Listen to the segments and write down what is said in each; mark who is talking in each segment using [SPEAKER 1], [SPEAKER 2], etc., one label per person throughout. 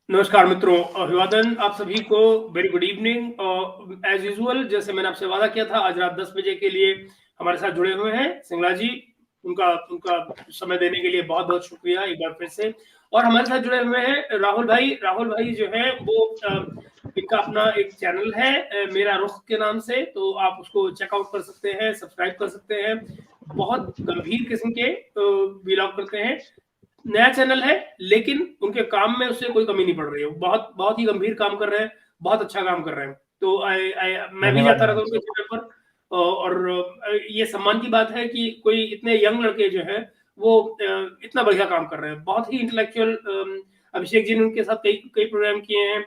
[SPEAKER 1] नमस्कार मित्रों, अभिवादन आप सभी को। Very good evening. As usual जैसे मैंने आपसे वादा किया था, आज रात 10 बजे के लिए हमारे साथ जुड़े हुए हैं सिंगला जी। उनका उनका समय देने के लिए बहुत बहुत शुक्रिया एक बार फिर से। और हमारे साथ जुड़े हुए हैं राहुल भाई। राहुल भाई जो है वो इनका अपना एक चैनल है मेरा रुख के नाम से, तो आप उसको चेकआउट कर सकते हैं, सब्सक्राइब कर सकते हैं। बहुत गंभीर किस्म के व्लॉग करते हैं। नया चैनल है लेकिन उनके काम में उससे कोई कमी नहीं पड़ रही है। वो बहुत बहुत ही गंभीर काम कर रहे हैं, बहुत अच्छा काम कर रहे हैं। तो मैं भी
[SPEAKER 2] धन्यवाद
[SPEAKER 1] जाता रहता हूँ
[SPEAKER 2] महेश
[SPEAKER 1] उनके
[SPEAKER 2] जी।
[SPEAKER 1] चैनल पर। और ये सम्मान की बात है कि कोई इतने यंग लड़के जो है वो इतना बढ़िया काम कर रहे हैं, बहुत ही इंटेलेक्चुअल। अभिषेक जी ने उनके साथ कई कई प्रोग्राम किए हैं,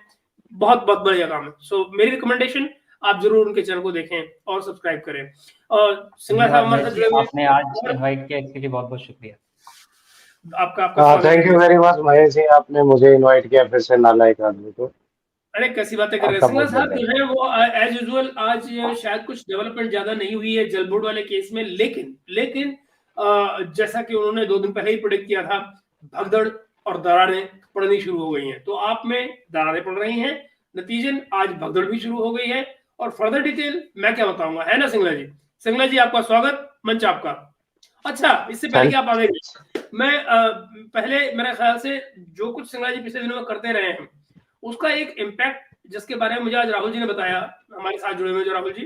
[SPEAKER 1] बहुत बहुत बढ़िया काम है। सो मेरी रिकमेंडेशन, आप जरूर उनके चैनल को देखें और सब्सक्राइब करें। और सिंगला साहब
[SPEAKER 2] धन्यवाद
[SPEAKER 1] हमारे
[SPEAKER 2] महेश
[SPEAKER 1] साथ
[SPEAKER 2] जी,
[SPEAKER 1] जुड़े हुए
[SPEAKER 2] आपने आज
[SPEAKER 1] हैं।
[SPEAKER 2] इनवाइट किया इसके लिए बहुत बहुत शुक्रिया।
[SPEAKER 1] आपका आपका स्वागत है
[SPEAKER 3] थैंक
[SPEAKER 1] जी।
[SPEAKER 3] You very much Mahesh ji, आपने मुझे इनवाइट किया फिर से नालायक आदमी को।
[SPEAKER 1] अरे कैसी बातें कर रहे हैं
[SPEAKER 3] आपका
[SPEAKER 1] सिंगला
[SPEAKER 3] बहुत बहुत
[SPEAKER 1] साहब जो है
[SPEAKER 3] धन्यवाद।
[SPEAKER 1] वो एज यूजुअल आज शायद कुछ डेवलपमेंट ज्यादा नहीं हुई है जलबोर्ड वाले केस में, लेकिन लेकिन जैसा कि उन्होंने 2 दिन पहले ही प्रेडिक्ट किया था, भगदड़ और दरारें पड़नी शुरू हो गई हैं। तो आप में दरारें पड़ रही हैं, नतीजन आज भगदड़ भी शुरू हो गई है। और फर्दर डिटेल मैं क्या बताऊंगा, है ना सिंगला जी। सिंगला जी आपका स्वागत, मंच आपका। अच्छा, इससे पहले कि आप आगे जाएं, मैं पहले मेरे ख्याल से जो कुछ सिंगला जी पिछले दिनों में करते रहे हैं उसका एक इम्पैक्ट जिसके बारे में मुझे आज राहुल जी ने बताया, हमारे साथ जुड़े हुए जो राहुल जी,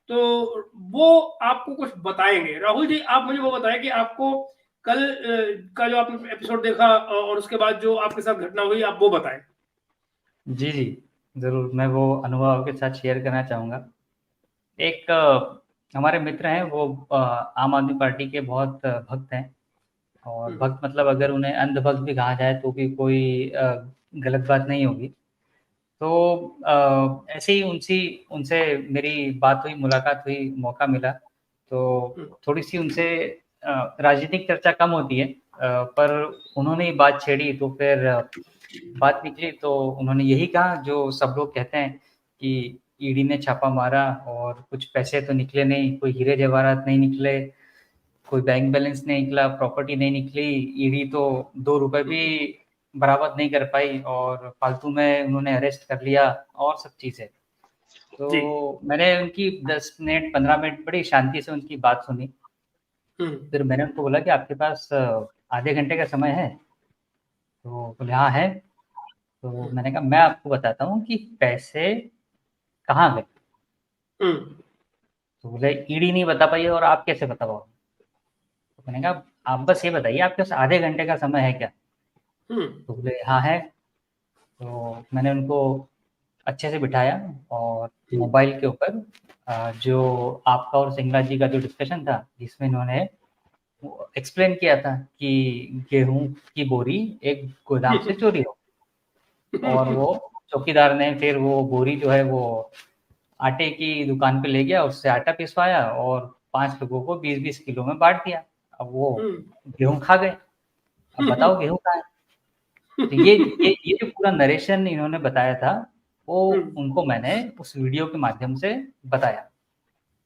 [SPEAKER 1] तो वो आपको कुछ बताएंगे। राहुल जी आप मुझे वो बताएं कि आपको कल का जो आपने एपिसोड देखा और उसके बाद जो आपके साथ घटना हुई, आप वो बताएं।
[SPEAKER 2] जी जी, ज़रूर मैं वो अनुभव आपके साथ शेयर करना चाहूँगा। एक हमारे मित्र हैं, वो आम आदमी पार्टी के बहुत भक्त हैं। और भक्त मतलब अगर उन्हें अंधभक्त भी कहा जाए तो भी कोई गलत बात नहीं होगी। तो ऐसे ही उनसे मेरी बात हुई, मुलाकात हुई, मौका मिला। तो थोड़ी-सी उनसे राजनीतिक चर्चा कम होती है, पर उन्होंने ही बात छेड़ी तो फिर बात निकली। तो उन्होंने यही कहा जो सब लोग कहते हैं कि ईडी ने छापा मारा और कुछ पैसे तो निकले नहीं, कोई हीरे जवाहरात नहीं निकले, कोई बैंक बैलेंस नहीं निकला, प्रॉपर्टी नहीं निकली, ईडी तो 2 रुपए भी बरामद नहीं कर पाई और फालतू में उन्होंने अरेस्ट कर लिया और सब चीज़ें।
[SPEAKER 1] जी।
[SPEAKER 2] तो मैंने उनकी 10 मिनट 15 मिनट बड़ी शांति से उनकी बात सुनी। फिर मैंने उनको बोला कि आपके पास आधे घंटे का समय है? तो बोले हाँ है। तो मैंने कहा मैं आपको बताता हूँ कि पैसे कहाँ गए? तो बोले ईडी नहीं बता पाई और आप कैसे बता पाओगे? तो मैंने कहा आप बस ये बताइए आपके पास आधे घंटे का समय है क्या? तो बोले हाँ है। तो मैंने उनको अच्छे से बिठाया और मोबाइल के ऊपर जो आपका और सिंगला जी का जो डिस्कशन था, जिसमें इन्होंने एक्सप्लेन किया था कि गेहूं की बोरी एक गोदाम से चोरी हो, और वो चौकीदार ने फिर वो बोरी जो है वो आटे की दुकान पे ले गया, उससे आटा पिसवाया और 5 लोगों को 20-20 किलो में बांट दिया। अब वो गेहूं खा गए। अब बताओ गेहूं कहाँ है? तो ये जो पूरा नरेशन इन्होंने बताया था, वो उनको मैंने उस वीडियो के माध्यम से बताया।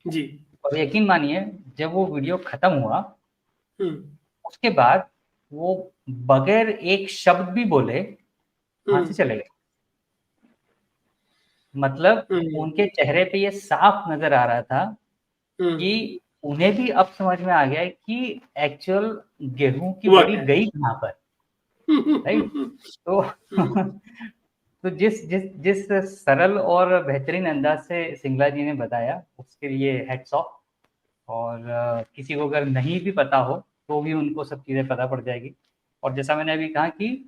[SPEAKER 1] जी।
[SPEAKER 2] और यकीन मानिए जब वो वीडियो खत्म हुआ, उसके बाद वो बगैर एक शब्द भी बोले वहां से चले गए। मतलब उनके चेहरे पे ये साफ नजर आ रहा था कि उन्हें भी अब समझ में आ गया है कि एक्चुअल गेहूं की
[SPEAKER 1] हुआ
[SPEAKER 2] बोरी
[SPEAKER 1] क्या
[SPEAKER 2] गई कहाँ पर, राइट? तो तो जिस जिस जिस सरल और बेहतरीन अंदाज से सिंगला जी ने बताया, उसके लिए हैट्स ऑफ। और किसी को अगर नहीं भी पता हो तो भी उनको सब चीज़ें पता पड़ जाएगी। और जैसा मैंने अभी कहा कि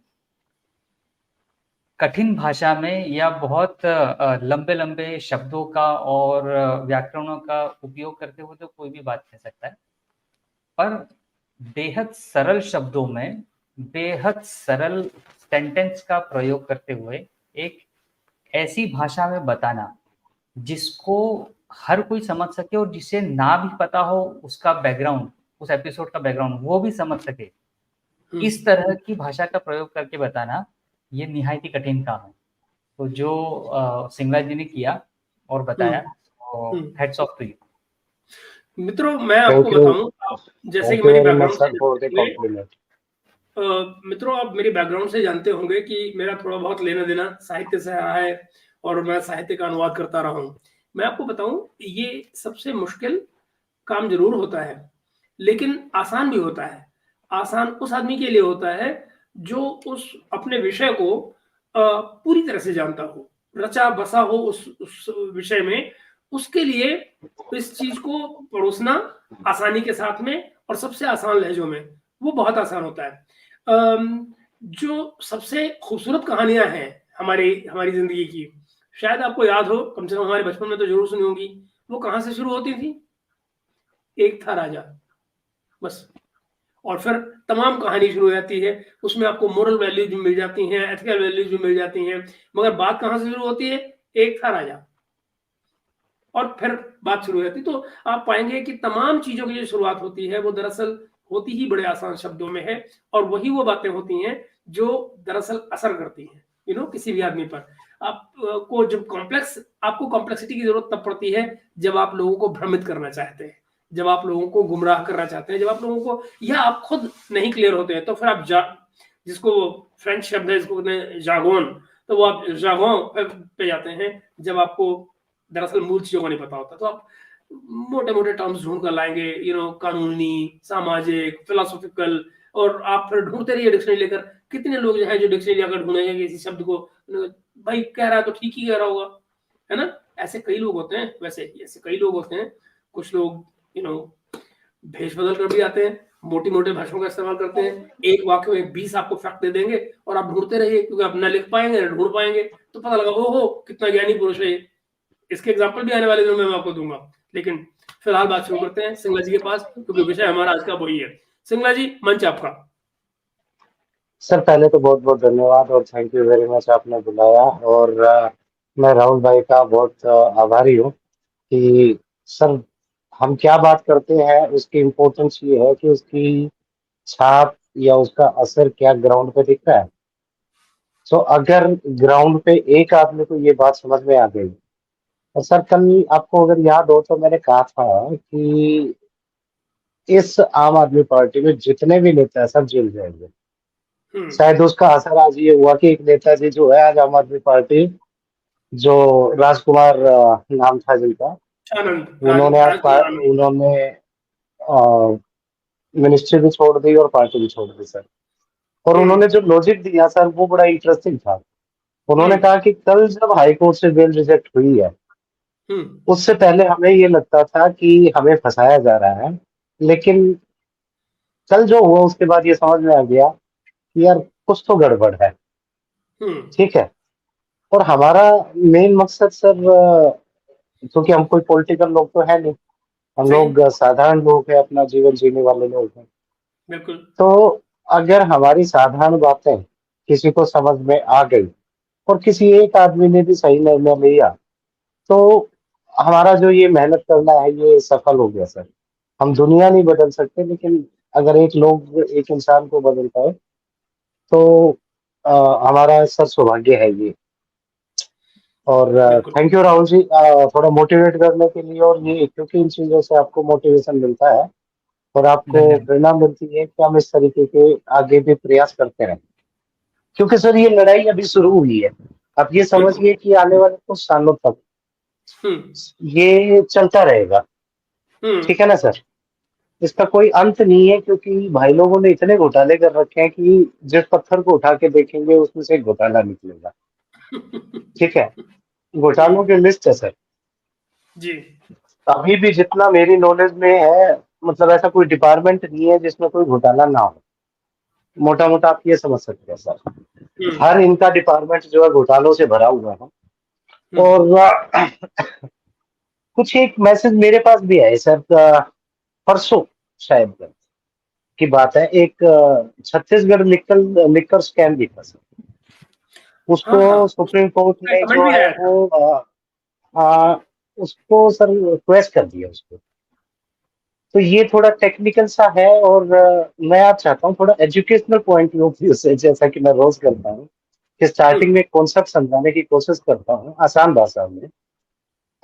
[SPEAKER 2] कठिन भाषा में या बहुत लंबे लंबे शब्दों का और व्याकरणों का उपयोग करते हुए तो कोई भी बात कह सकता है, पर बेहद सरल शब्दों में बेहद सरल सेंटेंस का प्रयोग करते हुए एक ऐसी भाषा में बताना जिसको हर कोई समझ सके, और जिसे ना भी पता हो उसका बैकग्राउंड, उस एपिसोड का बैकग्राउंड, वो भी समझ सके, इस तरह की भाषा का प्रयोग करके बताना ये निहायत ही कठिन काम है। तो जो सिंगला जी ने किया और बताया, तो हेड्स ऑफ टू यू।
[SPEAKER 1] मित्रों मैं आपको
[SPEAKER 3] थैंक यू
[SPEAKER 1] बताऊं, जैसे कि
[SPEAKER 3] थैंक यू
[SPEAKER 1] मेरी
[SPEAKER 3] very much
[SPEAKER 1] background
[SPEAKER 3] sir for the
[SPEAKER 1] से
[SPEAKER 3] कॉम्प्लीमेंट।
[SPEAKER 1] मित्रों, आप मेरी बैकग्राउंड से जानते होंगे कि मेरा थोड़ा बहुत लेना देना साहित्य से रहा है और मैं साहित्य का अनुवाद करता रहा हूँ। मैं आपको बताऊं, ये सबसे मुश्किल काम जरूर होता है, लेकिन आसान भी होता है। आसान उस आदमी के लिए होता है जो उस अपने विषय को पूरी तरह से जानता हो, रचा बसा हो उस विषय में। उसके लिए इस चीज को परोसना आसानी के साथ में और सबसे आसान लहजों में, वो बहुत आसान होता है। जो सबसे खूबसूरत कहानियां हैं हमारी हमारी जिंदगी की, शायद आपको याद हो, कम से कम हमारे बचपन में तो जरूर सुनी होगी। वो कहाँ से शुरू होती थी? एक था राजा, बस। और फिर तमाम कहानी शुरू हो जाती है, उसमें आपको मोरल वैल्यूज भी मिल जाती हैं, एथिकल वैल्यूज भी मिल जाती हैं। मगर बात कहाँ से शुरू होती है? एक था राजा, और फिर बात शुरू हो जाती। तो आप पाएंगे कि तमाम चीजों की जो शुरुआत होती है वो दरअसल होती ही बड़े आसान शब्दों में है, और वही वो बातें होती हैं जो दरअसल असर करती हैं किसी भी आदमी पर। आपको जब आपको कॉम्प्लेक्सिटी की जरूरत तब पड़ती है जब आप लोगों को भ्रमित करना चाहते हैं, जब आप लोगों को गुमराह करना चाहते हैं, जब आप लोगों को, या आप खुद नहीं क्लियर होते हैं, तो फिर आप जिसको फ्रेंच शब्द है, जिसको कहते हैं जागोन, तो वो आप जागोन पे जाते हैं जब आपको दरअसल मूल चीजों का नहीं पता होता। तो आप मोटे मोटे टर्म्स ढूंढ कर लाएंगे, कानूनी, सामाजिक, फिलोसॉफिकल, और आप फिर ढूंढते रहिए डिक्शनरी लेकर। कितने लोग जो है जो डिक्शनरी अगर ढूंढेंगे किसी शब्द को, भाई कह रहा है तो ठीक ही कह रहा होगा, है ना? ऐसे कई लोग होते हैं, वैसे ऐसे कई लोग होते हैं। कुछ लोग भेष बदल कर भी आते हैं, मोटी मोटे भाषाओं का इस्तेमाल करते हैं, एक वाक्य में 20 आपको फैक्ट दे देंगे और आप ढूंढते रहिए, क्योंकि आप न लिख पाएंगे न ढूंढ पाएंगे। तो पता लगा ओहो कितना ज्ञानी पुरुष है। इसके एग्जाम्पल भी आने वाले दिनों में मैं आपको दूंगा, लेकिन फिलहाल बात शुरू करते हैं सिंगला जी के पास, क्योंकि विषय हमारा आज का वही है। सिंगला जी, मंच आपका।
[SPEAKER 3] सर पहले तो बहुत बहुत धन्यवाद और थैंक यू वेरी मच, आपने बुलाया। और मैं राहुल भाई का बहुत आभारी हूँ कि सर हम क्या बात करते हैं उसकी इम्पोर्टेंस ये है कि उसकी छाप या उसका असर क्या ग्राउंड पे दिख रहा है। तो अगर ग्राउंड पे एक आदमी को ये बात समझ में आ गई, और सर कल आपको अगर याद हो तो मैंने कहा था कि इस आम आदमी पार्टी में जितने भी नेता हैं सब जेल जाएंगे। शायद उसका असर आज ये हुआ कि एक नेताजी जो है आज आम आदमी पार्टी, जो राजकुमार नाम था जिनका,
[SPEAKER 1] आनंद,
[SPEAKER 3] उन्होंने
[SPEAKER 1] राजकुमार आनंद।
[SPEAKER 3] उन्होंने मिनिस्ट्री भी छोड़ दी और पार्टी भी छोड़ दी सर। और उन्होंने जो लॉजिक दिया सर वो बड़ा इंटरेस्टिंग था। उन्होंने कहा कि कल जब हाई कोर्ट से बेल रिजेक्ट हुई है, उससे पहले हमें ये लगता था कि हमें फंसाया जा रहा है, लेकिन कल जो हुआ उसके बाद ये समझ में आ गया कि यार कुछ तो गड़बड़ है। ठीक है। और हमारा मेन मकसद सर, क्योंकि हम कोई पॉलिटिकल लोग तो है नहीं, हम लोग साधारण लोग हैं, अपना जीवन जीने वाले लोग हैं।
[SPEAKER 1] बिल्कुल।
[SPEAKER 3] तो अगर हमारी साधारण बातें किसी को समझ में आ गई और किसी एक आदमी ने भी सही निर्णय लिया, तो हमारा जो ये मेहनत करना है ये सफल हो गया सर। हम दुनिया नहीं बदल सकते, लेकिन अगर एक इंसान को बदल पाए तो हमारा सर सौभाग्य है ये। और थैंक यू राहुल जी, थोड़ा मोटिवेट करने के लिए। और ये क्योंकि इन चीजों से आपको मोटिवेशन मिलता है और आपको
[SPEAKER 2] धन्यवाद।
[SPEAKER 3] प्रेरणा मिलती है कि हम इस तरीके के आगे भी प्रयास करते रहें। क्योंकि सर ये लड़ाई अभी शुरू हुई है। आप ये समझिए कि आने वाले कुछ सालों तक ये चलता रहेगा। ठीक है ना सर? इसका कोई अंत नहीं है, क्योंकि भाई लोगों ने इतने घोटाले कर रखे हैं कि जिस पत्थर को उठा के देखेंगे उसमें से एक घोटाला निकलेगा। ठीक है। घोटालों की लिस्ट है सर।
[SPEAKER 1] जी।
[SPEAKER 3] अभी भी जितना मेरी नॉलेज में है, मतलब ऐसा कोई डिपार्टमेंट नहीं है जिसमें कोई घोटाला ना हो। मोटा मोटा आप ये समझ सकते हैं सर, हर इनका डिपार्टमेंट जो है घोटालों से भरा हुआ है। और कुछ एक मैसेज मेरे पास भी है सर, परसों शायद की बात है। एक छत्तीसगढ़ लिकर स्कैम भी था सर।
[SPEAKER 1] हाँ
[SPEAKER 3] उसको
[SPEAKER 1] हाँ,
[SPEAKER 3] सुप्रीम कोर्ट ने
[SPEAKER 1] कमेंट
[SPEAKER 3] जो
[SPEAKER 1] भी
[SPEAKER 3] है
[SPEAKER 1] आया था।
[SPEAKER 3] वो उसको सर रिक्वेस्ट कर दिया उसको। तो ये थोड़ा टेक्निकल सा है, और मैं आप चाहता हूँ थोड़ा एजुकेशनल पॉइंट ऑफ व्यू से, जैसा कि मैं रोज करता हूँ, कि स्टार्टिंग में कॉन्सेप्ट समझाने की कोशिश करता हूँ आसान भाषा में,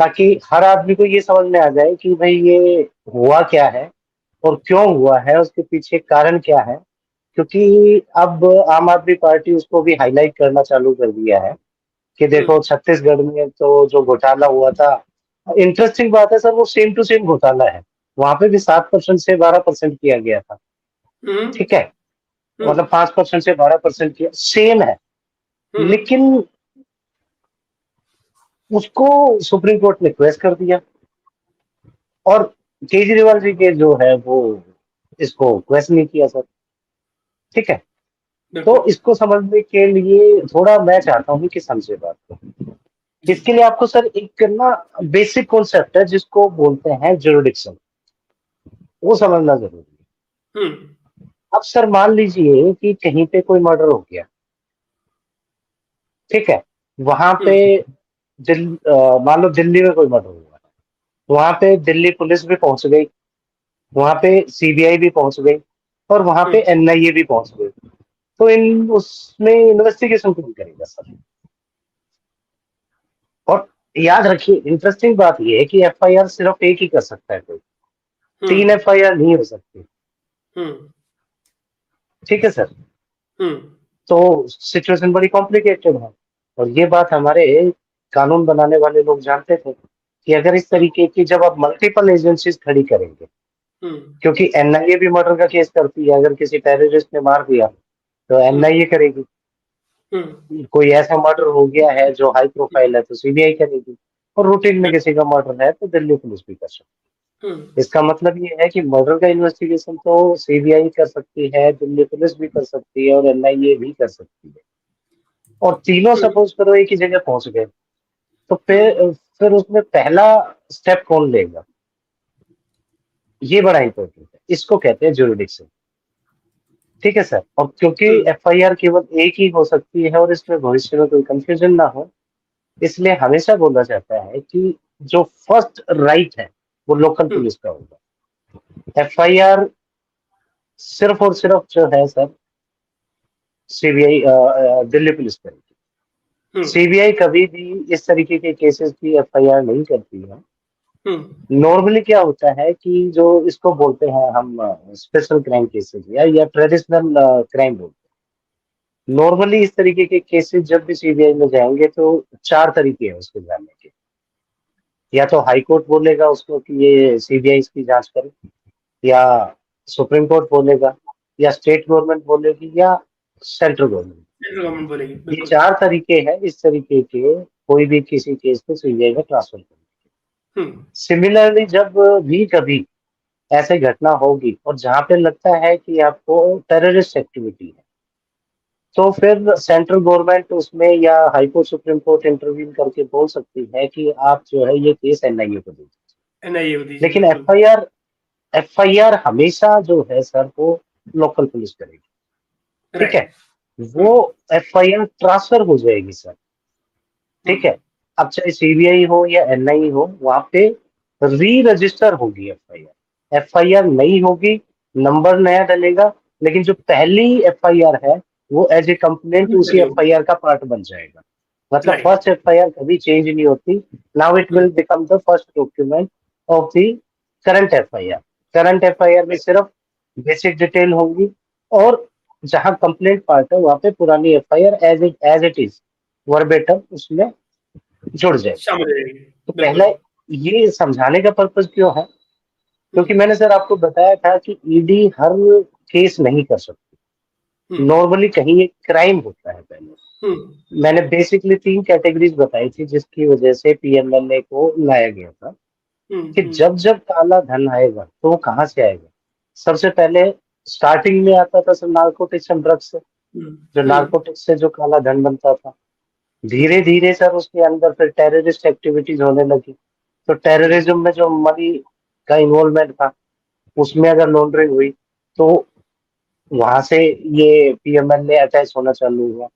[SPEAKER 3] ताकि हर आदमी को ये समझ में आ जाए कि भाई ये हुआ क्या है और क्यों हुआ है, उसके पीछे कारण क्या है, क्योंकि अब आम आदमी पार्टी उसको भी हाईलाइट करना चालू कर दिया है कि देखो छत्तीसगढ़ में तो जो घोटाला हुआ था, इंटरेस्टिंग बात है सर, वो सेम टू सेम घोटाला है। वहां पे भी 7% से 12% किया गया था,
[SPEAKER 1] हम्म,
[SPEAKER 3] ठीक है,
[SPEAKER 1] हम्म,
[SPEAKER 3] मतलब 5% से 12% किया, सेम है।
[SPEAKER 1] हम्म,
[SPEAKER 3] लेकिन उसको सुप्रीम कोर्ट ने क्वेश्चन कर दिया, और केजरीवाल जी के जो है वो इसको क्वेश्चन नहीं किया सर, ठीक है। तो
[SPEAKER 1] बिल्कुल
[SPEAKER 3] इसको समझने के लिए थोड़ा मैं चाहता हूँ कि समझे बात को।
[SPEAKER 1] जी,
[SPEAKER 3] इसके लिए आपको सर एक ना बेसिक कॉन्सेप्ट है जिसको बोलते हैं जुरिडिक्शन, वो समझना जरूरी है।
[SPEAKER 1] हम्म,
[SPEAKER 3] अब सर मान लीजिए कि कहीं पे कोई मर्डर हो गया, ठीक है, वहां पे
[SPEAKER 1] हम्म,
[SPEAKER 3] मान लो दिल्ली में कोई मर्डर हुआ, वहां पे दिल्ली पुलिस भी पहुंच गई, वहां पे सीबीआई भी पहुंच गई, और वहां पे
[SPEAKER 1] हम्म,
[SPEAKER 3] एनआईए भी पहुंच गई। तो इन उसमें इन्वेस्टिगेशन कौन करेगा सर? और याद रखिए, इंटरेस्टिंग बात यह है कि एफआईआर सिर्फ एक ही कर सकता है कोई, 3
[SPEAKER 1] हम्म,
[SPEAKER 3] एफआईआर नहीं हो सकती,
[SPEAKER 1] हम्म,
[SPEAKER 3] ठीक है सर।
[SPEAKER 1] हम्म,
[SPEAKER 3] तो सिचुएशन बड़ी कॉम्प्लिकेटेड है, और ये बात हमारे कानून बनाने वाले लोग जानते थे कि अगर इस तरीके की जब आप मल्टीपल एजेंसीज खड़ी करेंगे,
[SPEAKER 1] हम्म,
[SPEAKER 3] क्योंकि एनआईए भी मर्डर का केस करती है, अगर किसी टेररिस्ट ने मार दिया तो
[SPEAKER 1] हम्म,
[SPEAKER 3] एनआईए करेगी, कोई ऐसा मर्डर हो गया है जो हाई प्रोफाइल है तो सीबीआई करेगी, और रूटीन में किसी का मर्डर है तो दिल्ली पुलिस भी कर सकती
[SPEAKER 1] हम्म,
[SPEAKER 3] है। इसका मतलब ये है कि मर्डर का इन्वेस्टिगेशन तो सीबीआई कर सकती है, दिल्ली पुलिस भी कर सकती है, और एनआईए भी कर सकती है। और तीनों
[SPEAKER 1] हम्म,
[SPEAKER 3] सपोज करो एक ही जगह पहुंच गए, तो
[SPEAKER 1] हम्म,
[SPEAKER 3] फिर उसमें पहला स्टेप कौन लेगा? ये बड़ा इंपॉर्टेंट है, इसको कहते हैं जुरिडिक्शन, ठीक है सर। और क्योंकि
[SPEAKER 1] हम्म,
[SPEAKER 3] एफआईआर केवल एक ही हो सकती है और इसमें भविष्य में कोई कंफ्यूजन ना हो, इसलिए हमेशा बोला जाता है कि जो फर्स्ट राइट है वो लोकल
[SPEAKER 1] हम्म,
[SPEAKER 3] पुलिस का होगा। एफआईआर सिर्फ और सिर्फ जो है सर सीबीआई दिल्ली पुलिस करेगी।
[SPEAKER 1] हम्म,
[SPEAKER 3] सीबीआई कभी भी इस तरीके के केसेस की एफआईआर नहीं करती है।
[SPEAKER 1] हम्म,
[SPEAKER 3] नॉर्मली क्या होता है कि जो इसको बोलते हैं हम स्पेशल क्राइम केसेस या ट्रेडिशनल क्राइम बोलते हैं। नॉर्मली इस तरीके के केसेस जब भी सीबीआई में जाएंगे तो 4 तरीके हैं उसको जानने के। या तो हाई कोर्ट बोलेगा उसको कि ये सीबीआई इसकी जांच करे, या सुप्रीम कोर्ट बोलेगा, या स्टेट गवर्नमेंट बोलेगी, या सेंट्रल गवर्नमेंट।
[SPEAKER 1] सेंट्रल गवर्नमेंट बोलेगी
[SPEAKER 3] ये
[SPEAKER 1] बिल्कुल
[SPEAKER 3] 4 तरीके हैं इस तरीके के कोई भी किसी केस को सीबीआई में ट्रांसफर करने।
[SPEAKER 1] हम्म,
[SPEAKER 3] सिमिलरली जब भी कभी ऐसे घटना होगी और जहां पे लगता है कि आपको टेररिस्ट एक्टिविटी है, तो फिर सेंट्रल गवर्नमेंट उसमें या high court supreme court intervene करके बोल सकती है कि आप जो है ये केस एनआईए को दीजिए।
[SPEAKER 1] एनआईए को दीजिए
[SPEAKER 3] लेकिन
[SPEAKER 1] बिल्कुल
[SPEAKER 3] एफआईआर हमेशा जो है सर वो लोकल पुलिस करेगी, ठीक है।
[SPEAKER 1] राइट
[SPEAKER 3] वो एफआईआर ट्रांसफर हो जाएगी सर, ठीक है। अब चाहे सीबीआई हो या एनआई हो, वहां पे री रजिस्टर होगी एफआईआर, एफआईआर नई होगी, नंबर नया डलेगा, लेकिन जो पहली एफआईआर है वो एज ए कंप्लेंट उसी एफआईआर का पार्ट बन जाएगा। मतलब
[SPEAKER 1] राइट
[SPEAKER 3] फर्स्ट एफआईआर कभी चेंज नहीं होती। Now it will become the first document of the current FIR. Current FIR में सिर्फ बेसिक डिटेल होंगी, और जहां कंप्लेंट पार्ट है वहां पे पुरानी FIR as it is verbatim उसमें जुड़ जाए।
[SPEAKER 1] शामिल हो जाएगी
[SPEAKER 3] तो पहला
[SPEAKER 1] बिल्कुल
[SPEAKER 3] ये समझाने का पर्पज क्यों है, क्योंकि
[SPEAKER 1] हम्म,
[SPEAKER 3] मैंने सर आपको बताया था कि ईडी हर केस नहीं कर सकती।
[SPEAKER 1] हम्म,
[SPEAKER 3] नॉर्मली कहीं एक क्राइम होता है पहले।
[SPEAKER 1] हम्म,
[SPEAKER 3] मैंने बेसिकली 3 कैटेगरीज बताई थी जिसकी वजह से पीएमएलए को लाया गया था, कि
[SPEAKER 1] हम्म,
[SPEAKER 3] जब जब काला धन आएगा तो वो कहाँ से आएगा। सबसे पहले स्टार्टिंग में आता था सर नार्कोटिक्स एंड ड्रग्स से,
[SPEAKER 1] हम्म,
[SPEAKER 3] जो
[SPEAKER 1] हम्म,
[SPEAKER 3] नार्कोटिक्स से जो काला धन बनता था, धीरे
[SPEAKER 1] हम्म,
[SPEAKER 3] धीरे सर उसके अंदर फिर टेररिस्ट एक्टिविटीज होने लगी। तो
[SPEAKER 1] हम्म,
[SPEAKER 3] टेररिज्म में जो मनी का इन्वॉल्वमेंट था उसमें अगर लॉन्ड्रिंग हुई तो वहां से ये पीएमएलए अटैच होना चालू हुआ।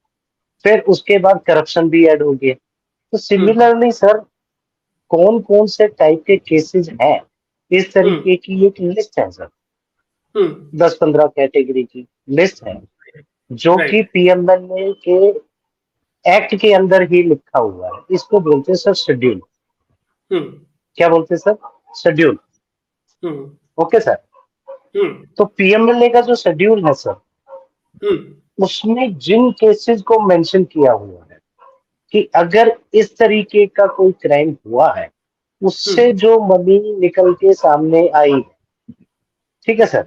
[SPEAKER 3] फिर उसके बाद करप्शन भी ऐड हो गया। तो
[SPEAKER 1] हम्म,
[SPEAKER 3] सिमिलरली सर कौन कौन से टाइप के केसेस हैं, इस
[SPEAKER 1] हम्म,
[SPEAKER 3] तरीके की एक लिस्ट है सर,
[SPEAKER 1] हम्म,
[SPEAKER 3] 10-15 कैटेगरी की लिस्ट है, जो कि
[SPEAKER 1] राइट
[SPEAKER 3] पीएमएलए के एक्ट के अंदर ही लिखा हुआ है। इसको बोलते हैं सर शेड्यूल।
[SPEAKER 1] हम्म,
[SPEAKER 3] क्या बोलते हैं सर? शेड्यूल।
[SPEAKER 1] हम्म,
[SPEAKER 3] ओके सर।
[SPEAKER 1] हम्म,
[SPEAKER 3] तो पीएमएलए का जो शेड्यूल है सर, उसमें जिन केसेस को मेंशन किया हुआ है कि अगर इस तरीके का कोई क्राइम हुआ है, उससे जो मनी निकल के सामने आई, ठीक है सर,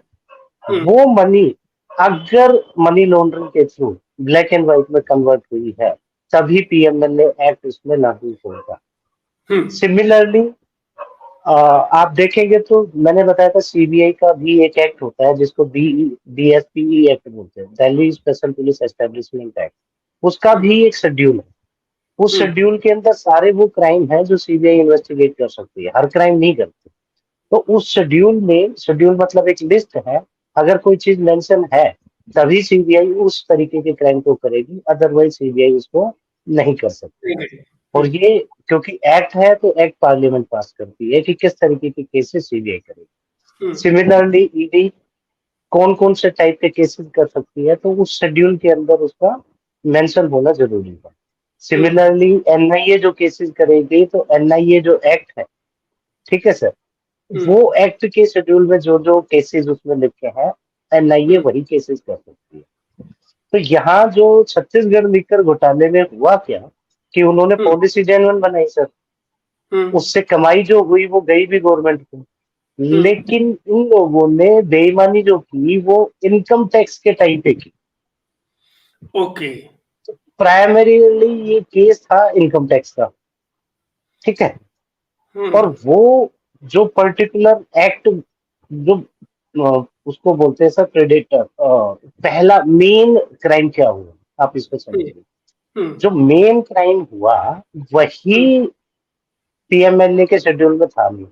[SPEAKER 3] वो मनी अगर मनी लॉन्ड्रिंग के थ्रू ब्लैक एंड व्हाइट में कन्वर्ट हुई है, तभी पीएमएलए एक्ट उसमें लागू होगा। सिमिलरली आप देखेंगे तो मैंने बताया था सीबीआई का भी एक एक्ट होता है जिसको डीएसपीई एक्ट बोलते हैं, Delhi special police establishment act. उसका भी एक शेड्यूल है। उस शेड्यूल के अंदर सारे वो क्राइम है जो सीबीआई इन्वेस्टिगेट कर सकती है, हर क्राइम नहीं करती। तो उस शेड्यूल में, शेड्यूल मतलब एक लिस्ट है, अगर कोई चीज मेंशन है तभी सीबीआई उस तरीके के क्राइम को करेगी, अदरवाइज सीबीआई उसको नहीं कर सकती। और ये क्योंकि एक्ट है तो एक्ट पार्लियामेंट पास करती है कि किस तरीके के केसेस सीबीआई करेगी। सिमिलरली ईडी कौन कौन से टाइप के केसेस कर सकती है, तो उस शेड्यूल के अंदर उसका मेंशन होना जरूरी है। सिमिलरली एनआईए जो केसेस करेगी, तो एनआईए जो एक्ट है, ठीक है सर, वो एक्ट के शेड्यूल में जो जो केसेस उसमें लिखे हैं, एनआईए वही केसेस कर सकती है। तो यहाँ जो छत्तीसगढ़ लिकर घोटाले में हुआ क्या कि उन्होंने पॉलिसी जेन्युइन बनाई सर, उससे कमाई जो हुई वो गई भी गवर्नमेंट को, लेकिन इन लोगों ने बेईमानी जो की वो इनकम टैक्स के टाइम पे की।
[SPEAKER 1] ओके,
[SPEAKER 3] प्राइमरीली ये केस था इनकम टैक्स का, ठीक है। और वो जो पर्टिकुलर एक्ट जो उसको बोलते हैं सर प्रेडेटर, पहला मेन क्राइम क्या हुआ आप इसको समझिए। जो मेन क्राइम हुआ वही पीएमएलए के शेड्यूल में था नहीं,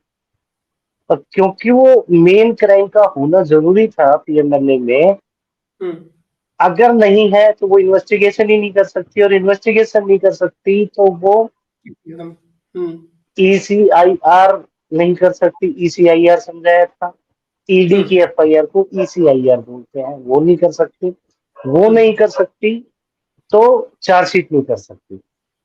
[SPEAKER 3] और क्योंकि वो मेन क्राइम का होना जरूरी था पीएमएलए में, अगर नहीं है तो वो इन्वेस्टिगेशन ही नहीं कर सकती, और इन्वेस्टिगेशन नहीं कर सकती तो वो ईसीआईआर नहीं कर सकती। ईसीआईआर समझाया था, ईडी की एफआईआर को ईसीआईआर बोलते हैं, वो नहीं कर सकती। वो नहीं कर सकती तो चार्जशीट नहीं कर सकती।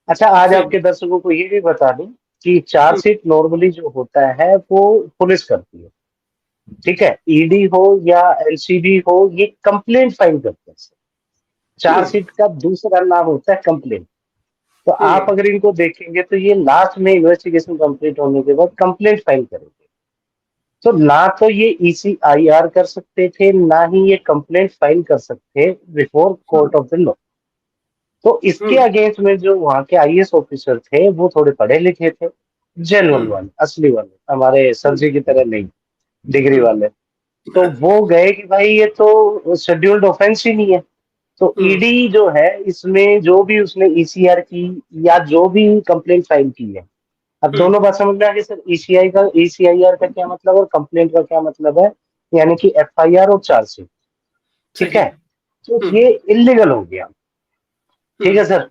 [SPEAKER 3] अच्छा, आज आपके दर्शकों को ये भी बता दूं कि चार्जशीट नॉर्मली जो होता है वो पुलिस करती है, ठीक है। ईडी हो या एलसीबी हो, ये कंप्लेंट फाइल करते हैं। चार्जशीट का दूसरा नाम होता है कंप्लेंट। तो आप अगर इनको देखेंगे तो ये लास्ट में इन्वेस्टिगेशन कंप्लीट होने के बाद कंप्लेंट फाइल करेंगे। तो ना तो ये ईसीआईआर कर सकते थे, ना ही ये कंप्लेंट फाइल कर सकते before court of the law. तो इसके अगेंस्ट में जो वहां के आईएएस ऑफिसर थे वो थोड़े पढ़े लिखे थे, जेन्युइन वाले, असली वाले, हमारे सर जी की तरह नहीं डिग्री वाले। तो वो गए कि भाई ये तो शेड्यूल्ड ऑफेंस ही नहीं है। तो ईडी जो है इसमें जो भी उसने ईसीआर की या जो भी कंप्लेंट फाइल की है, अब दोनों बात समझ में आ गई सर। ईसीआईआर का क्या मतलब और कंप्लेंट का क्या मतलब है, यानी कि एफआईआर और चार्जशीट, ठीक है। तो ये इलीगल हो गया, ठीक है सर।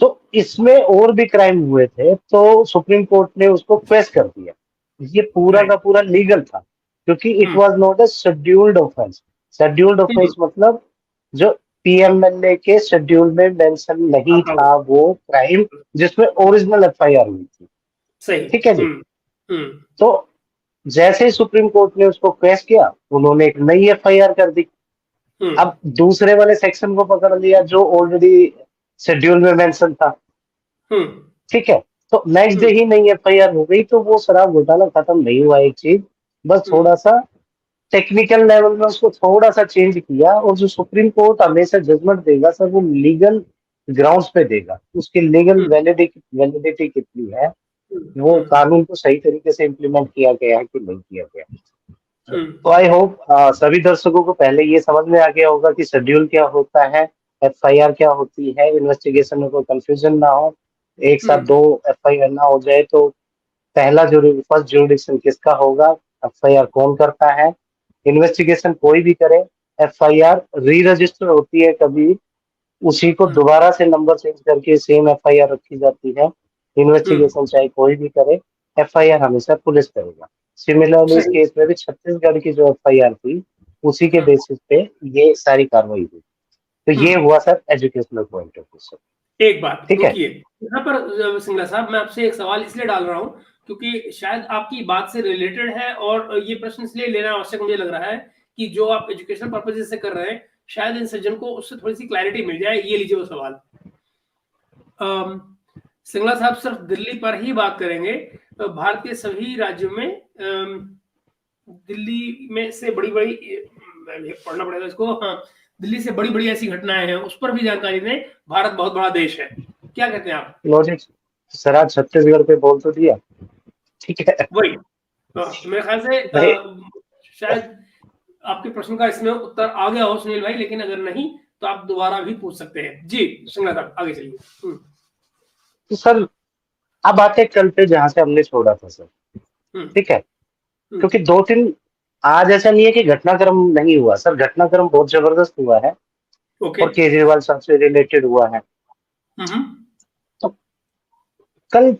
[SPEAKER 3] तो इसमें और भी क्राइम हुए थे, तो सुप्रीम कोर्ट ने उसको क्वेश्चन कर दिया। ये पूरा का पूरा लीगल था क्योंकि it was not a scheduled offence. Scheduled offence मतलब जो पीएमएलए के शेड्यूल में मेंशन नहीं था वो क्राइम जिसमें ओरिजिनल एफआईआर हुई थी,
[SPEAKER 1] सही,
[SPEAKER 3] ठीक है जी। तो जैसे ही सुप्रीम कोर्ट ने उसको क्वेश्चन किया, उन्होंने एक नई एफआईआर कर दी। अब दूसरे वाले सेक्शन को पकड़ लिया जो ऑलरेडी शेड्यूल में मेंशन था, ठीक है। तो नेक्स्ट डे ही नई एफआईआर हो गई। तो वो शराब घोटाला खत्म नहीं हुआ, एक चीज बस थोड़ा सा टेक्निकल लेवल में उसको थोड़ा सा चेंज किया। और जो सुप्रीम कोर्ट हमेशा जजमेंट देगा सर, वो लीगल ग्राउंड्स पे देगा। उसकी लीगल वैलिडिटी कितनी है, वो कानून को सही तरीके से इम्प्लीमेंट किया गया है कि नहीं किया गया। तो आई होप सभी दर्शकों को पहले ये समझ में आ गया होगा कि शेड्यूल क्या होता है, एफआईआर क्या होती है, इन्वेस्टिगेशन में कोई कंफ्यूजन ना हो, एक साथ दो एफआईआर ना हो जाए। तो पहला फर्स्ट जुरिडिक्शन किसका होगा, एफआईआर कौन करता है। इन्वेस्टिगेशन कोई भी करे, एफआईआर री रजिस्टर होती है, कभी उसी को दोबारा से नंबर चेंज करके सेम एफआईआर रखी जाती है। इन्वेस्टिगेशन चाहे कोई भी करे, एफआईआर हमेशा पुलिस करेगा। सिमिलरली इस केस में भी छत्तीसगढ़ की जो एफआईआर थी उसी के बेसिस पे ये सारी कार्रवाई हुई। तो ये हुआ sir educational point of view से।
[SPEAKER 1] एक बात रुकिए, यहाँ पर सिंगला साहब मैं आपसे एक सवाल इसलिए डाल रहा हूँ क्योंकि शायद आपकी बात से रिलेटेड है, और ये प्रश्न इसलिए लेना आवश्यक मुझे लग रहा है कि जो आप एजुकेशन पर्पज से कर रहे हैं, शायद इन सज्जन को उससे थोड़ी सी क्लैरिटी मिल जाए। ये लीजिए वो सवाल। सिंगला साहब सिर्फ दिल्ली पर ही बात करेंगे। भारत के सभी राज्यों में दिल्ली में से बड़ी-बड़ी पढ़ना पड़ेगा इसको। हाँ, दिल्ली से बड़ी-बड़ी ऐसी घटनाएं हैं, उस पर भी जानकारी दें। भारत बहुत बड़ा देश है। क्या कहते हैं आप?
[SPEAKER 3] लॉजिक सर, आज छत्तीसगढ़ पे बोल तो दिया, ठीक है।
[SPEAKER 1] वही मेरे ख्याल से शायद आपके प्रश्न का इसमें उत्तर आ गया हो सुनील भाई, लेकिन अगर नहीं तो आप दोबारा भी पूछ सकते हैं। जी सिंगला साहब आगे चलिए।
[SPEAKER 3] तो सर अब आते कल पे जहां से हमने छोड़ा था सर, ठीक है। क्योंकि 2-3 आज ऐसा नहीं है कि घटनाक्रम नहीं हुआ सर, घटनाक्रम बहुत जबरदस्त हुआ है
[SPEAKER 1] ओके।
[SPEAKER 3] और केजरीवाल साहब से रिलेटेड हुआ है। तो कल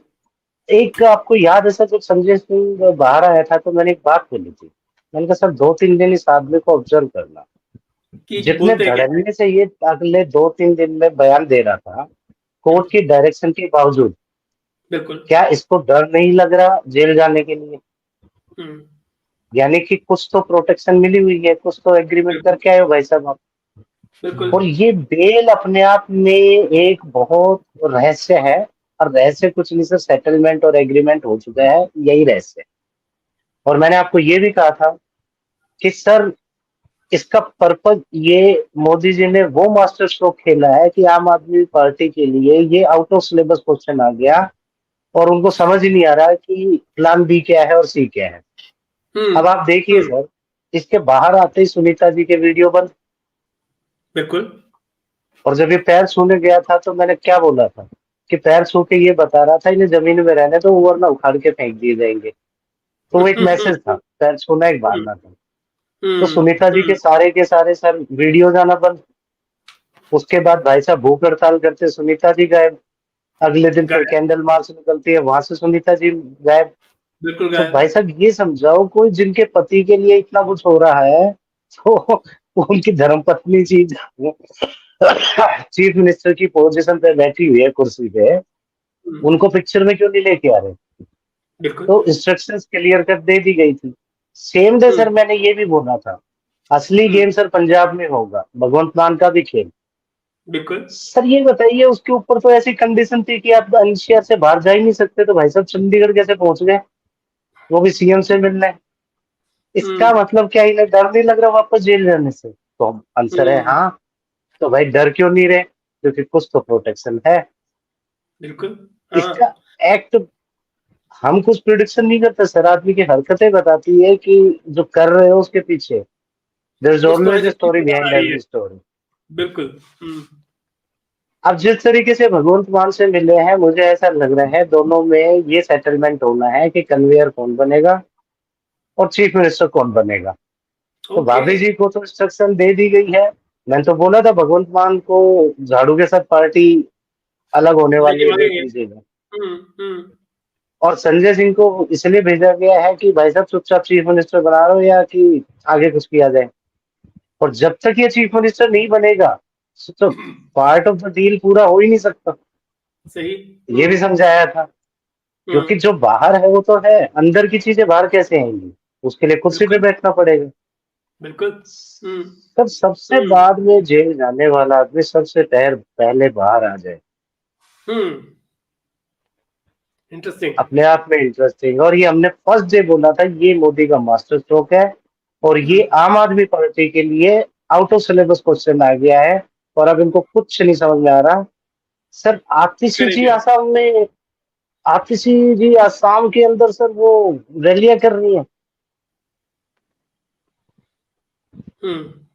[SPEAKER 3] एक आपको याद है सर, जब संजय सिंह बाहर आया था तो मैंने एक बात बोली थी। मैंने कहा सर 2-3 दिन इस आदमी को ऑब्जर्व करना, जितने धड़ल्ले से ये अगले 2-3 दिन में बयान दे रहा था कोर्ट की डायरेक्शन के बावजूद,
[SPEAKER 1] बिल्कुल,
[SPEAKER 3] क्या इसको डर नहीं लग रहा जेल जाने के लिए? यानी कि कुछ तो प्रोटेक्शन मिली हुई है, कुछ तो एग्रीमेंट करके आए हो भाई साहब आप।
[SPEAKER 1] बिल्कुल।
[SPEAKER 3] और ये बेल अपने आप में एक बहुत रहस्य है, और रहस्य कुछ नहीं सर, सेटलमेंट और एग्रीमेंट हो चुका है, यही रहस्य है। और मैंने आपको ये भी कहा था कि सर इसका पर्पज, ये मोदी जी ने वो मास्टर स्ट्रोक खेला है कि आम आदमी पार्टी के लिए ये आउट ऑफ सिलेबस क्वेश्चन आ गया और उनको समझ ही नहीं आ रहा कि प्लान बी क्या है और सी क्या है। अब आप देखिए सर, इसके बाहर आते ही सुनीता जी के वीडियो बंद।
[SPEAKER 1] बिल्कुल।
[SPEAKER 3] और जब ये पैर छूने गया था तो मैंने क्या बोला था कि पैर छू के ये बता रहा था इन्हें जमीन में रहने तो वरना उखाड़ के फेंक दिए जाएंगे। तो वो एक मैसेज था, पैर छूना एक बहाना था। तो सुनीता जी के सारे सर वीडियो जाना बंद। उसके बाद भाई साहब भूख हड़ताल करते सुनीता जी गायब। अगले दिन फिर कैंडल मार्च निकलती है, वहां से सुनीता जी गायब।
[SPEAKER 1] बिल्कुल
[SPEAKER 3] तो भाई साहब ये समझाओ, कोई जिनके पति के लिए इतना कुछ हो रहा है तो उनकी धर्मपत्नी जी चीफ मिनिस्टर की पोजीशन पे बैठी हुई है कुर्सी पे, उनको पिक्चर में क्यों नहीं लेके आ रहे? तो इंस्ट्रक्शंस क्लियर कर दे दी गई थी। सेम डे सर मैंने ये भी बोला था, असली गेम सर पंजाब में होगा, भगवंत मान का भी खेल।
[SPEAKER 1] बिल्कुल
[SPEAKER 3] सर ये बताइए, उसके ऊपर तो ऐसी कंडीशन थी कि आप एनसीआर से बाहर जा ही नहीं सकते, तो भाई साहब चंडीगढ़ कैसे पहुंच गए, वो भी सीएम से मिलने? इसका मतलब क्या, इन्हें डर नहीं लग रहा वापस जेल जाने से? तो आंसर है हाँ। तो भाई डर क्यों नहीं रहे? क्योंकि कुछ तो प्रोटेक्शन है।
[SPEAKER 1] बिल्कुल।
[SPEAKER 3] इसका एक्ट हम कुछ प्रिडिक्शन नहीं करते सर, आदमी की हरकतें बताती है कि जो कर रहे हो उसके पीछे there is always a story behind every story.
[SPEAKER 1] बिल्कुल।
[SPEAKER 3] अब जिस तरीके से भगवंत मान से मिले हैं, मुझे ऐसा लग रहा है दोनों में ये सेटलमेंट होना है कि कन्वेयर कौन बनेगा और चीफ मिनिस्टर कौन बनेगा। तो भाभी जी को तो इंस्ट्रक्शन दे दी गई है। मैंने तो बोला था भगवंत मान को झाड़ू के साथ पार्टी अलग होने वाली है, देख लीजिएगा। और संजय सिंह को इसलिए भेजा गया है कि भाई साहब चुपचाप चीफ मिनिस्टर बना लो या कि आगे कुछ किया जाए। और जब तक ये चीफ मिनिस्टर नहीं बनेगा तो पार्ट ऑफ द डील पूरा हो ही नहीं सकता।
[SPEAKER 1] सही।
[SPEAKER 3] ये भी समझाया था, क्योंकि जो बाहर है वो तो है, अंदर की चीजें बाहर कैसे आएंगी, उसके लिए कुर्सी पे बैठना पड़ेगा।
[SPEAKER 1] बिल्कुल।
[SPEAKER 3] तब सबसे बाद में जेल जाने वाला आदमी सबसे पहले बाहर आ जाए।
[SPEAKER 1] इंटरेस्टिंग।
[SPEAKER 3] अपने आप में इंटरेस्टिंग। और ये हमने फर्स्ट डे बोला था, ये मोदी का मास्टर स्ट्रोक है और ये आम आदमी पार्टी के लिए आउट ऑफ सिलेबस क्वेश्चन आ गया है और अब इनको कुछ नहीं समझ में आ रहा। सर आतिशी जी आसाम के अंदर सर वो रैलियां कर रही है।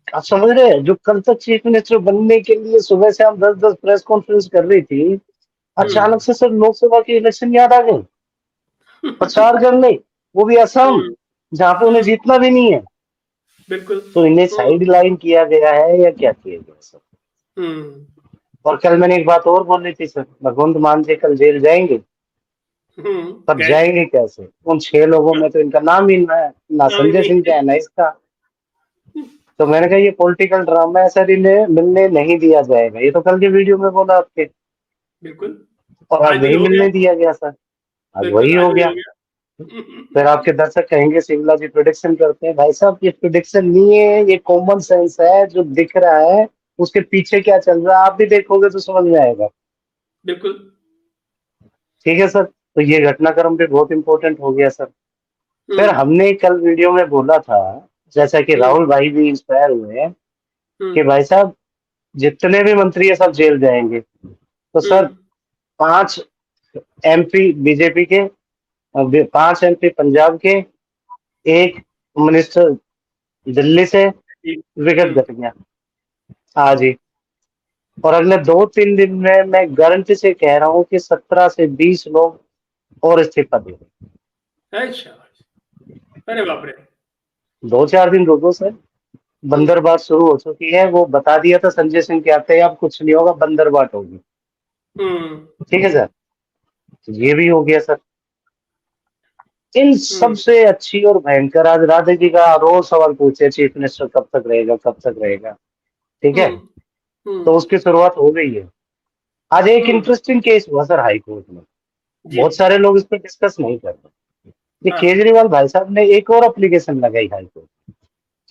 [SPEAKER 3] आप समझ रहे हैं, जो कल तक चीफ मिनिस्टर बनने के लिए सुबह से हम 10-10 प्रेस कॉन्फ्रेंस कर रही थी, अचानक से सर लोकसभा की इलेक्शन याद आ गई, प्रचार करने, वो भी असम जहाँ पे उन्हें जीतना भी नहीं है।
[SPEAKER 1] बिल्कुल।
[SPEAKER 3] तो इन्हें साइड लाइन किया गया है या क्या किया गया सर? और कल मैंने एक बात और बोली थी सर, भगवंत मान जी कल जेल जाएंगे, पर जाएंगे कैसे? उन 6 लोगों में तो इनका नाम ही ना संजय सिंह का है ना इसका। तो मैंने कहा ये पॉलिटिकल ड्रामा है सर, इन्हें मिलने नहीं दिया जाएगा। ये तो कल के वीडियो में बोला आपके।
[SPEAKER 1] बिल्कुल।
[SPEAKER 3] और आज नहीं मिलने दिया गया सर, आज वही हो गया। फिर आपके दर्शक कहेंगे शिवला जी प्रोडिक्शन करते हैं। भाई साहब ये प्रोडिक्शन नहीं है, ये कॉमन सेंस है, जो दिख रहा है उसके पीछे क्या चल रहा है आप भी देखोगे तो समझ में आएगा।
[SPEAKER 1] बिल्कुल।
[SPEAKER 3] ठीक है सर, तो ये घटनाक्रम भी बहुत इंपॉर्टेंट हो गया सर। फिर
[SPEAKER 1] हम्म
[SPEAKER 3] हमने कल वीडियो में बोला था, जैसा कि
[SPEAKER 1] हम्म
[SPEAKER 3] राहुल भाई भी इंस्पायर हुए हैं कि
[SPEAKER 1] हम्म
[SPEAKER 3] भाई साहब जितने भी मंत्री है सब जेल जाएंगे। तो सर
[SPEAKER 1] हम्म
[SPEAKER 3] 5 MP बीजेपी के, 5 MP पंजाब के, एक मिनिस्टर दिल्ली से
[SPEAKER 1] जी,
[SPEAKER 3] विकेट घट गया आज ही। और अगले 2-3 दिन में मैं गारंटी से कह रहा हूँ कि 17 से 20 लोग और इस्तीफा देंगे।
[SPEAKER 1] अच्छा, अरे बाप रे।
[SPEAKER 3] 2-4 दिन रुको सर, बंदरबाट शुरू हो चुकी है। वो बता दिया था संजय सिंह के आते ही अब कुछ नहीं होगा, बंदरबाट होगी।
[SPEAKER 1] हम्म
[SPEAKER 3] ठीक है सर, तो ये भी हो गया सर। इन
[SPEAKER 1] हम्म
[SPEAKER 3] सबसे अच्छी और भयंकर, आज राधे जी का रोज सवाल पूछे चीफ मिनिस्टर कब तक रहेगा, कब तक रहेगा। ठीक है,
[SPEAKER 1] हम्म हम्म
[SPEAKER 3] तो उसकी शुरुआत हो गई है। आज एक
[SPEAKER 1] हम्म
[SPEAKER 3] इंटरेस्टिंग केस हुआ सर हाई कोर्ट में,
[SPEAKER 1] जी।
[SPEAKER 3] बहुत सारे लोग इस पर डिस्कस नहीं कर रहे। ये
[SPEAKER 1] हाँ।
[SPEAKER 3] केजरीवाल भाई साहब ने एक और एप्लीकेशन लगाई हाई कोर्ट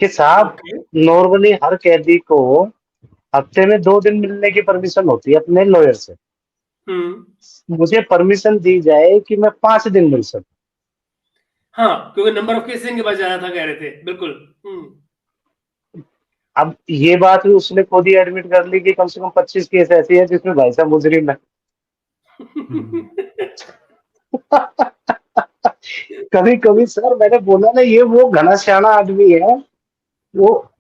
[SPEAKER 3] कि साहब
[SPEAKER 1] ओके।
[SPEAKER 3] नॉर्मली हर कैदी को हफ्ते में 2 दिन मिलने की परमिशन होती है अपने लॉयर से।
[SPEAKER 1] हम्म
[SPEAKER 3] मुझे परमिशन दी जाए कि मैं 5 दिन मिल सकूं।
[SPEAKER 1] हाँ, क्योंकि नंबर ऑफ केसेस इनके पास ज्यादा था, कह रहे थे, बिल्कुल।
[SPEAKER 3] अब ये बात भी उसने खुद ही एडमिट कर ली कि कम से कम 25 केस ऐसी है जिसमें भाई साहब मुजरिम है।
[SPEAKER 2] हम्म,
[SPEAKER 3] कभी कभी सर मैंने बोला ना, ये वो घनाश्याना आदमी है। वो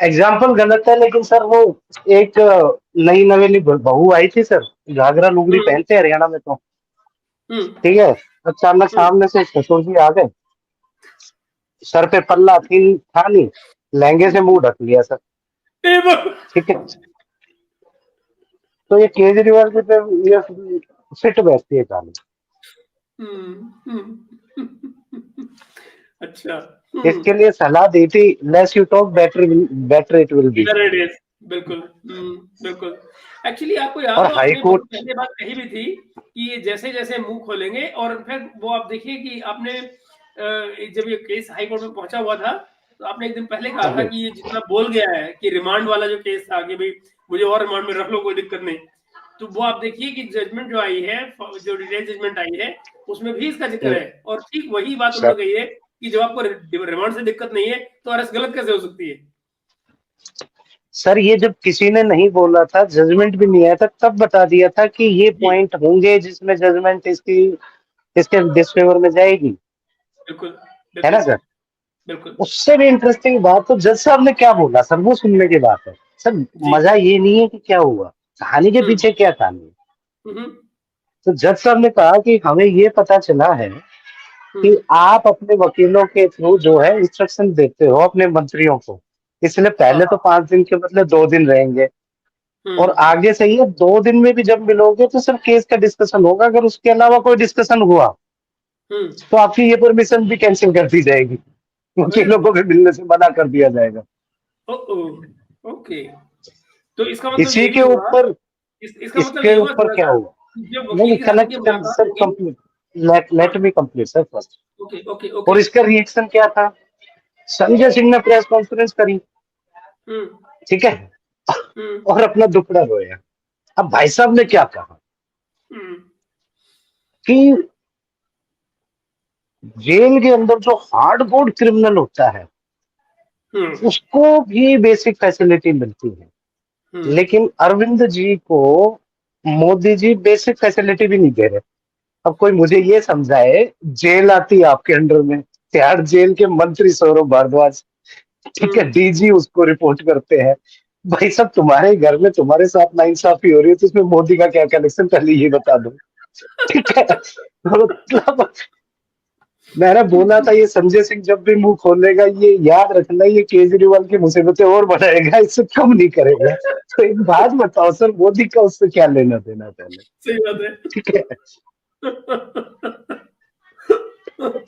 [SPEAKER 3] एग्जाम्पल गलत है लेकिन सर वो एक नई नवेली बहू आई थी सर, घाघरा लुगड़ी
[SPEAKER 1] हम्म
[SPEAKER 3] पहनते हैं हरियाणा में तो।
[SPEAKER 1] हम्म
[SPEAKER 3] ठीक है, अचानक
[SPEAKER 1] हम्म
[SPEAKER 3] सामने से ससुर जी आ गए, सर पे पल्ला थी था नहीं, लहंगे से मुंह ढक लिया सर।
[SPEAKER 1] ए बाप-
[SPEAKER 3] ठीक है, तो ये केजरीवाल की पे ये फिट बैठती है कहानी।
[SPEAKER 1] अच्छा।
[SPEAKER 3] इसके लिए सलाह दी थी, less you talk better, better it will be.
[SPEAKER 1] इधर it is, बिल्कुल। बिल्कुल। एक्चुअली आपको याद
[SPEAKER 3] और
[SPEAKER 1] हो,
[SPEAKER 3] हाई
[SPEAKER 1] आपने बहुत
[SPEAKER 3] कोर्ट,
[SPEAKER 1] पहले बात कही भी थी कि ये जैसे जैसे मुंह खोलेंगे, और फिर वो आप देखिए कि आपने जब ये केस हाई कोर्ट में पहुंचा हुआ था, तो आपने एक दिन पहले कहा था कि ये जितना बोल गया है कि रिमांड वाला जो केस था कि भाई मुझे और रिमांड में रख लो, कोई दिक्कत नहीं, तो वो आप देखिए कि जजमेंट जो आई है, जो डिटेल जजमेंट आई है, उसमें भी इसका जिक्र है, और ठीक वही बात
[SPEAKER 3] सर
[SPEAKER 1] उन्होंने कही है कि जब आपको रिमांड से दिक्कत नहीं है तो अरेस्ट गलत कैसे हो सकती है।
[SPEAKER 3] सर ये जब किसी ने नहीं बोला था, जजमेंट भी नहीं आया था, तब बता दिया था कि ये
[SPEAKER 1] जी,
[SPEAKER 3] पॉइंट होंगे जिसमें जजमेंट इसकी इसके डिसफेवर में जाएगी।
[SPEAKER 1] बिल्कुल
[SPEAKER 3] है ना
[SPEAKER 1] बिल्कुल
[SPEAKER 3] सर?
[SPEAKER 1] बिल्कुल।
[SPEAKER 3] उससे भी इंटरेस्टिंग बात तो जज साहब ने क्या बोला सर, वो सुनने की बात है। सर
[SPEAKER 1] जी।
[SPEAKER 3] मजा ये नहीं है कि क्या हुआ, कहानी के
[SPEAKER 1] हम्म
[SPEAKER 3] पीछे क्या कहानी है।
[SPEAKER 1] हम्म
[SPEAKER 3] तो जज साहब ने कहा कि हमें ये पता चला है कि
[SPEAKER 1] हम्म
[SPEAKER 3] आप अपने वकीलों के थ्रू जो है इंस्ट्रक्शन देते हो अपने मंत्रियों को, इसलिए
[SPEAKER 1] हाँ
[SPEAKER 3] पहले तो
[SPEAKER 1] हाँ
[SPEAKER 3] 5 दिन के बदले 2 दिन रहेंगे। और
[SPEAKER 1] हम्म
[SPEAKER 3] आगे से ये 2 दिन में भी जब मिलोगे तो सिर्फ केस का डिस्कशन होगा, अगर उसके अलावा कोई डिस्कशन हुआ
[SPEAKER 1] हम्म
[SPEAKER 3] तो आपकी ये परमिशन भी कैंसिल कर दी जाएगी,
[SPEAKER 1] अरे
[SPEAKER 3] वकीलों को भी मिलने से मना कर दिया जाएगा।
[SPEAKER 1] ओ ओ ओके। तो इसका मतलब
[SPEAKER 3] इसी
[SPEAKER 1] ये भी
[SPEAKER 3] के
[SPEAKER 1] हुआ,
[SPEAKER 3] ऊपर,
[SPEAKER 1] इसका मतलब
[SPEAKER 3] इसके
[SPEAKER 1] ये हुआ
[SPEAKER 3] ऊपर
[SPEAKER 1] थोड़ा
[SPEAKER 3] क्या
[SPEAKER 1] सा
[SPEAKER 3] हुआ,
[SPEAKER 1] कि जब
[SPEAKER 3] नहीं
[SPEAKER 1] वकील के साथ
[SPEAKER 3] कनेक्ट
[SPEAKER 1] उनकी
[SPEAKER 3] कर
[SPEAKER 1] मुलाकात
[SPEAKER 3] सर,
[SPEAKER 1] होगी।
[SPEAKER 3] कंप्लीट, लेट
[SPEAKER 1] हाँ।
[SPEAKER 3] मी complete sir first.
[SPEAKER 1] Okay okay okay.
[SPEAKER 3] और इसका रिएक्शन क्या था, संजय सिंह ने प्रेस कॉन्फ्रेंस करी।
[SPEAKER 1] हम्म
[SPEAKER 3] ठीक है,
[SPEAKER 1] हम्म
[SPEAKER 3] और अपना दुखड़ा रोया। अब भाई साहब ने क्या कहा
[SPEAKER 1] हम्म
[SPEAKER 3] कि जेल के अंदर जो हार्ड कोर क्रिमिनल होता है
[SPEAKER 1] हम्म
[SPEAKER 3] उसको भी बेसिक फैसिलिटी मिलती है,
[SPEAKER 1] हम्म
[SPEAKER 3] लेकिन अरविंद जी को मोदी जी बेसिक फैसिलिटी भी नहीं दे रहे। अब कोई मुझे ये समझाए, जेल आती है आपके अंडर में, तिहाड़ जेल के मंत्री सौरभ भारद्वाज, ठीक है,
[SPEAKER 1] हम्म
[SPEAKER 3] डीजी उसको रिपोर्ट करते हैं। भाई साहब तुम्हारे घर में तुम्हारे साथ नाइंसाफी हो रही है तो इसमें मोदी का क्या कनेक्शन, पहले ये बता दो। ठीक है, मतलब मैंने बोला था ये संजय सिंह जब भी मुंह खोलेगा ये याद रखना, ये केजरीवाल की मुसीबतें और बढ़ाएगा, इससे कम नहीं करेगा। तो एक बात बताओ सर, मोदी का उससे क्या लेना देना पहले।
[SPEAKER 1] सही बात है।
[SPEAKER 3] ठीक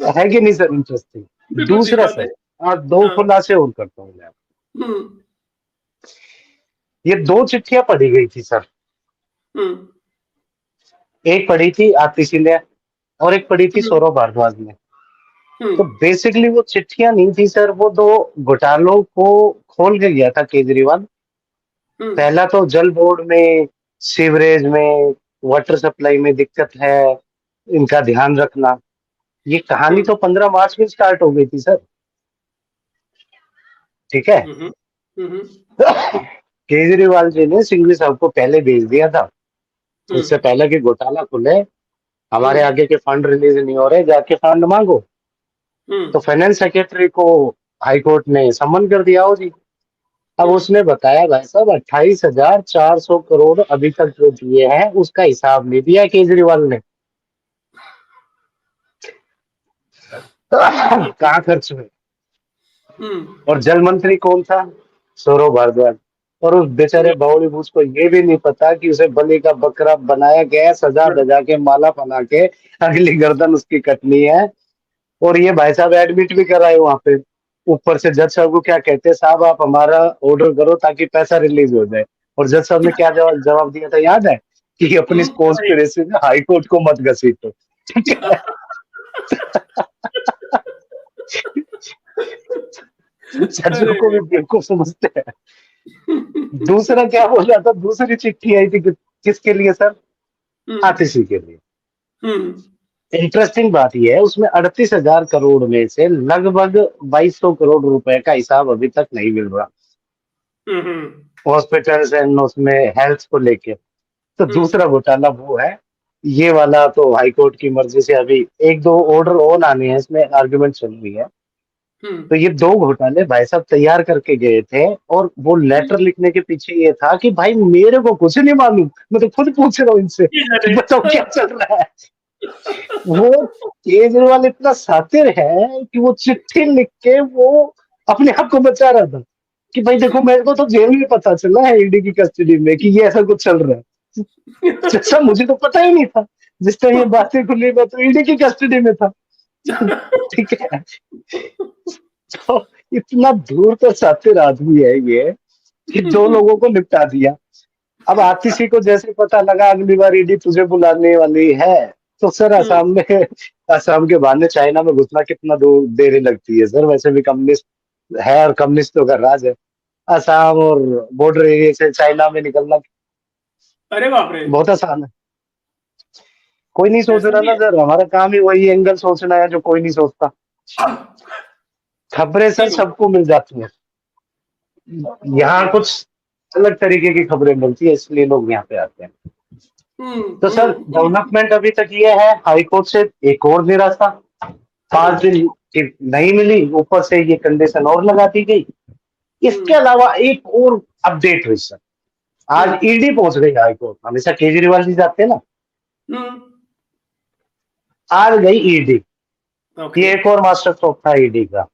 [SPEAKER 3] है कि नहीं सर, इंटरेस्टिंग।
[SPEAKER 1] बिल्कुल सही
[SPEAKER 3] दूसरा
[SPEAKER 1] बात है।
[SPEAKER 3] सर, आज 2
[SPEAKER 1] हाँ।
[SPEAKER 3] खुलासे और करता हूँ मैं।
[SPEAKER 1] हम्म
[SPEAKER 3] ये 2 चिट्ठियां पढ़ी गई थी सर।
[SPEAKER 1] हम्म
[SPEAKER 3] एक पढ़ी थी आतिशी ने, और एक पड़ी थी सौरभ भारद्वाज ने। तो
[SPEAKER 1] हम्म
[SPEAKER 3] बेसिकली वो चिट्ठियां नहीं थी सर, वो दो घोटालों को खोल के गया था केजरीवाल।
[SPEAKER 1] हम्म
[SPEAKER 3] पहला तो जल बोर्ड में, सीवरेज में, वाटर सप्लाई में दिक्कत है, इनका ध्यान रखना। ये कहानी
[SPEAKER 1] हम्म
[SPEAKER 3] तो 15 मार्च में स्टार्ट हो गई थी सर, ठीक है।
[SPEAKER 1] हम्म हम्म
[SPEAKER 3] केजरीवाल जी ने सिंघवी साहब को पहले भेज दिया था, इससे
[SPEAKER 1] हम्म
[SPEAKER 3] पहले कि घोटाला खुले, हमारे
[SPEAKER 1] हम्म
[SPEAKER 3] आगे के फंड रिलीज नहीं हो रहे, जाके फंड मांगो। तो
[SPEAKER 1] हम्म
[SPEAKER 3] फाइनेंस सेक्रेटरी को हाई कोर्ट ने समन कर दिया हो जी। अब
[SPEAKER 1] हम्म
[SPEAKER 3] उसने बताया भाई साहब 28,400 करोड़ अभी तक जो दिए हैं उसका हिसाब नहीं दिया केजरीवाल ने। कहाँ खर्च हुए।
[SPEAKER 1] हम्म
[SPEAKER 3] और जल मंत्री कौन था? सौरभ भारद्वाज। और उस बेचारे बावली बूझ को ये भी नहीं पता कि उसे बलि का बकरा बनाया गया है, सजा दजा के माला बना के अगली गर्दन उसकी कटनी है। और ये भाई साहब एडमिट भी कराए वहां पे। ऊपर से जज साहब को क्या कहते हैं, साहब आप हमारा ऑर्डर करो ताकि पैसा रिलीज हो जाए। और जज साहब ने क्या जवाब दिया था याद है? कि अपनी
[SPEAKER 1] अरे
[SPEAKER 3] कॉन्स्पिरेसी में हाई कोर्ट को मत घसीटो, ठीक है। जजों
[SPEAKER 1] अरे
[SPEAKER 3] को भी बेवकूफ समझते हैं। दूसरा क्या बोल रहा था, दूसरी चिट्ठी आई थी किसके लिए सर?
[SPEAKER 1] हम्म
[SPEAKER 3] आतिशी के लिए।
[SPEAKER 1] हम्म
[SPEAKER 3] इंटरेस्टिंग बात यह है, उसमें 38,000 करोड़ में से लगभग 2,200 करोड़ रुपए का हिसाब अभी तक नहीं मिल रहा,
[SPEAKER 1] हम्म
[SPEAKER 3] हॉस्पिटल्स एंड उसमें हेल्थ को लेके। तो
[SPEAKER 1] हम्म
[SPEAKER 3] दूसरा घोटाला वो है। ये वाला तो हाई कोर्ट की मर्जी से अभी एक दो ऑर्डर और आने हैं, इसमें आर्गुमेंट चल रही है। तो ये दो घोटाले भाई साहब तैयार करके गए थे, और वो लेटर लिखने के पीछे ये था कि भाई मेरे को कुछ नहीं मालूम, मैं तो खुद पूछ रहा हूँ इनसे कि बताओ क्या चल रहा है। वो केजरीवाल इतना शातिर है कि वो चिट्ठी लिख के वो अपने आप को बचा रहा था कि भाई देखो मेरे को तो जेल में पता चला है ईडी की कस्टडी में कि ये ऐसा कुछ चल रहा है। अच्छा मुझे तो पता ही नहीं था, जिस टाइम ये बातें खुली मैं तो ईडी की कस्टडी में था। ठीक है। तो इतना दूर तो शातिर आदमी है ये कि दो लोगों को निपटा दिया। अब आतिशी को जैसे पता लगा अगली बार ईडी तुझे बुलाने वाली है, तो सर असम के बहाने चाइना में घुसना कितना दूर देरी लगती है सर, वैसे भी कम्युनिस्ट है और कम्युनिस्टों का राज है। असम और बॉर्डर एरिया से चाइना में निकलना
[SPEAKER 1] अरे बाप रे,
[SPEAKER 3] बहुत आसान है। कोई नहीं सोच
[SPEAKER 1] ऐसा
[SPEAKER 3] रहा
[SPEAKER 1] भी
[SPEAKER 3] ना सर, हमारा काम ही वही एंगल सोचना है जो कोई नहीं सोचता।
[SPEAKER 1] है।
[SPEAKER 3] खबरें सर
[SPEAKER 1] सही बात।
[SPEAKER 3] सबको मिल जाती हैं, यहाँ कुछ अलग तरीके की खबरें मिलती है, इसलिए लोग यहाँ पे आते हैं। तो सर
[SPEAKER 1] हम्म।
[SPEAKER 3] डेवलपमेंट अभी तक ये है, हाईकोर्ट से एक और निराशा, 5 दिन की नहीं मिली, ऊपर से ये कंडीशन और लगा दी गई। इसके
[SPEAKER 1] हम्म
[SPEAKER 3] अलावा एक और अपडेट हुई सर, आज
[SPEAKER 1] हम्म
[SPEAKER 3] ईडी पहुंच गई हाईकोर्ट, हमेशा केजरीवाल जी जाते हैं ना,
[SPEAKER 1] हम्म
[SPEAKER 3] आज गई ईडी।
[SPEAKER 1] ओके।
[SPEAKER 3] ये एक और मास्टर स्ट्रोक था ईडी का।